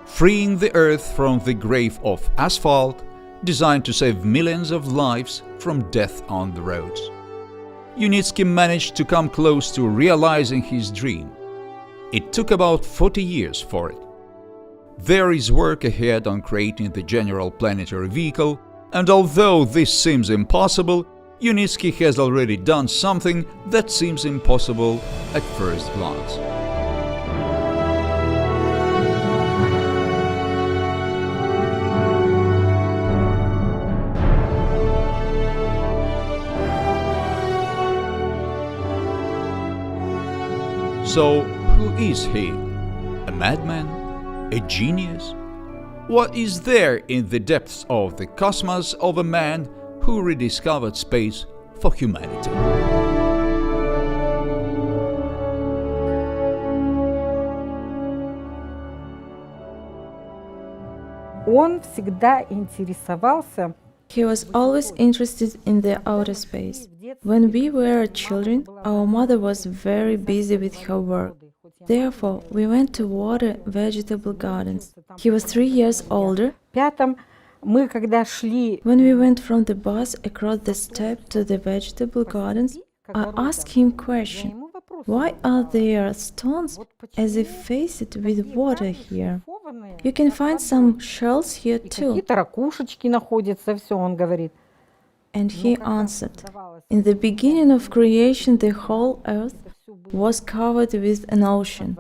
Freeing the earth from the grave of asphalt, designed to save millions of lives from death on the roads. Unitsky managed to come close to realizing his dream. It took about 40 years for it. There is work ahead on creating the general planetary vehicle, and although this seems impossible, Unitsky has already done something that seems impossible at first glance. So, who is he? A madman? A genius? What is there in the depths of the cosmos of a man who rediscovered space for humanity? Он всегда интересовался. He was always interested in the outer space. When we were children, our mother was very busy with her work. Therefore, we went to water vegetable gardens. He was 3 years older. When we went from the bus across the steppe to the vegetable gardens, I asked him a question. Why are there stones as if faced with water here? You can find some shells here too. And he answered, in the beginning of creation the whole earth was covered with an ocean.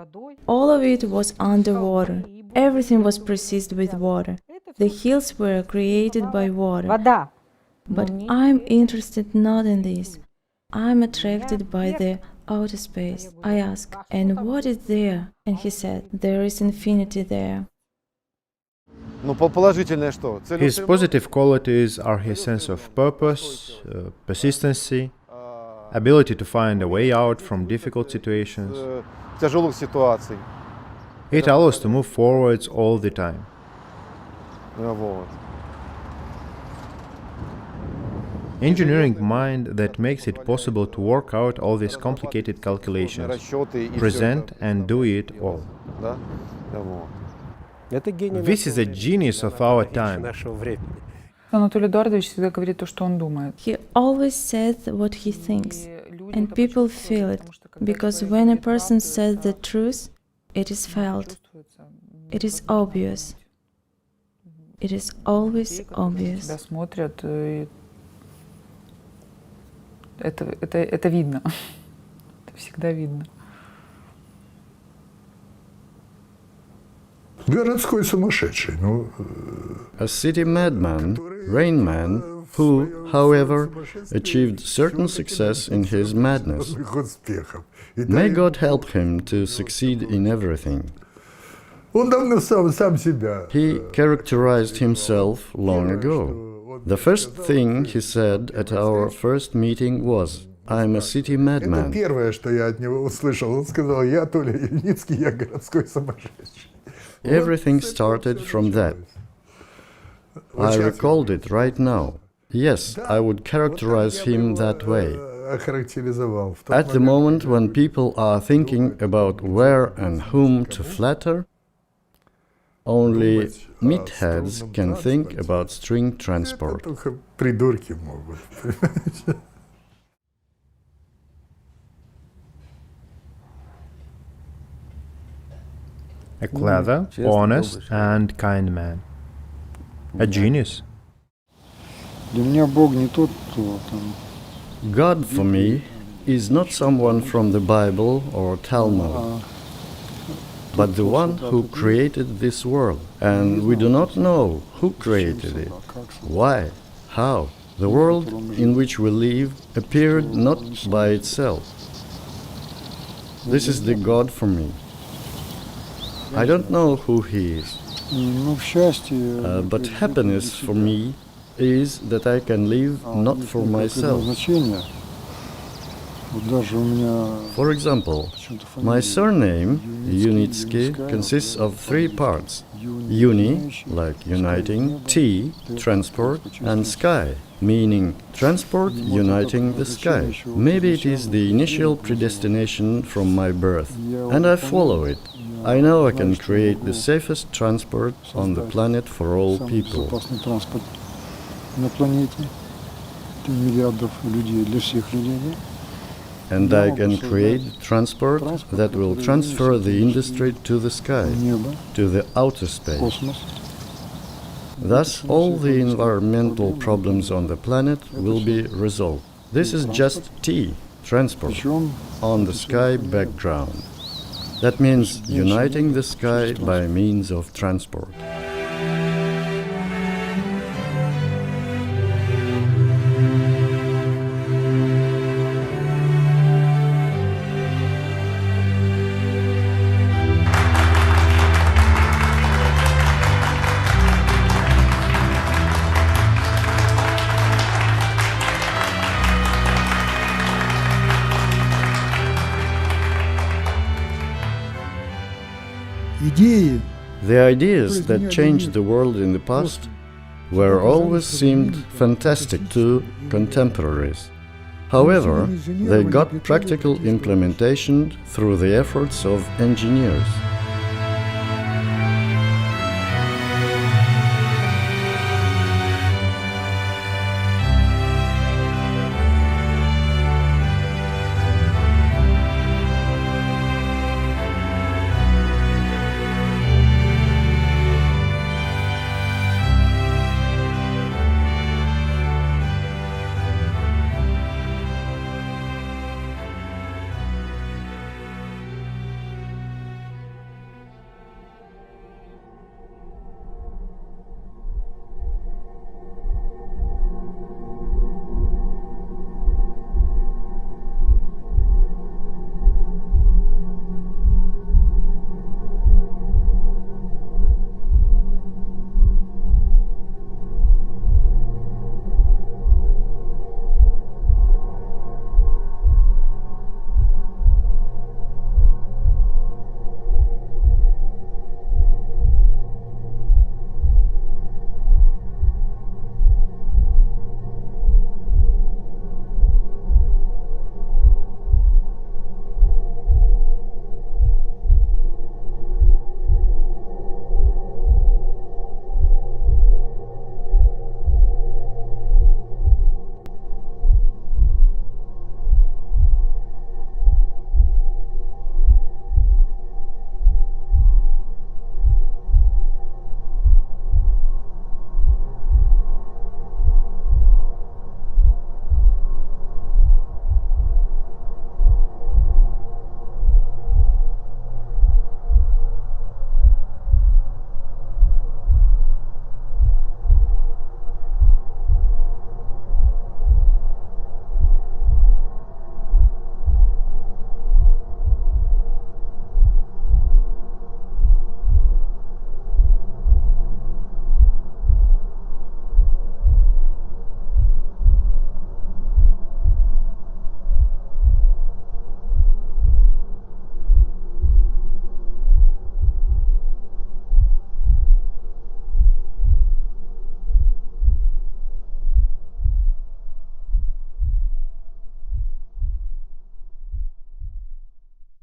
All of it was underwater. Everything was preceded with water. The hills were created by water. But I'm interested not in this. I'm attracted by the outer space. I asked, and what is there? And he said, there is infinity there. His positive qualities are his sense of purpose, persistency, ability to find a way out from difficult situations. It allows to move forwards all the time. Engineering mind that makes it possible to work out all these complicated calculations, present and do it all. This is a genius of our time. Анатолий Эдуардович всегда говорит то, что он думает. He always says what he thinks, and people feel it, because when a person says the truth, it is felt. It is obvious. It is always obvious. Тебя смотрят, и это видно. Это всегда видно. Городской сумасшедший. A city madman, Rain Man, who, however, achieved certain success in his madness. May God help him to succeed in everything. He characterized himself long ago. The first thing he said at our first meeting was, I'm a city madman. Первое, что я от него услышал, он сказал, я Анатолий Unitsky, я городской сумасшедший. Everything started from that. I recalled it right now. Yes, I would characterize him that way. At the moment when people are thinking about where and whom to flatter, only meatheads can think about string transport. Придурки могут. A clever, honest and kind man. A genius. God for me is not someone from the Bible or Talmud, but the one who created this world. And we do not know who created it, why, how. The world in which we live appeared not by itself. This is the God for me. I don't know who he is, but happiness for me is that I can live not for myself. For example, my surname, Unitsky, consists of 3 parts. Uni, like uniting, T, transport, and sky, meaning transport uniting the sky. Maybe it is the initial predestination from my birth, and I follow it. I know I can create the safest transport on the planet for all people. And I can create transport that will transfer the industry to the sky, to the outer space. Thus, all the environmental problems on the planet will be resolved. This is just T, transport, on the sky background. That means uniting the sky by means of transport. The ideas that changed the world in the past were always seemed fantastic to contemporaries. However, they got practical implementation through the efforts of engineers.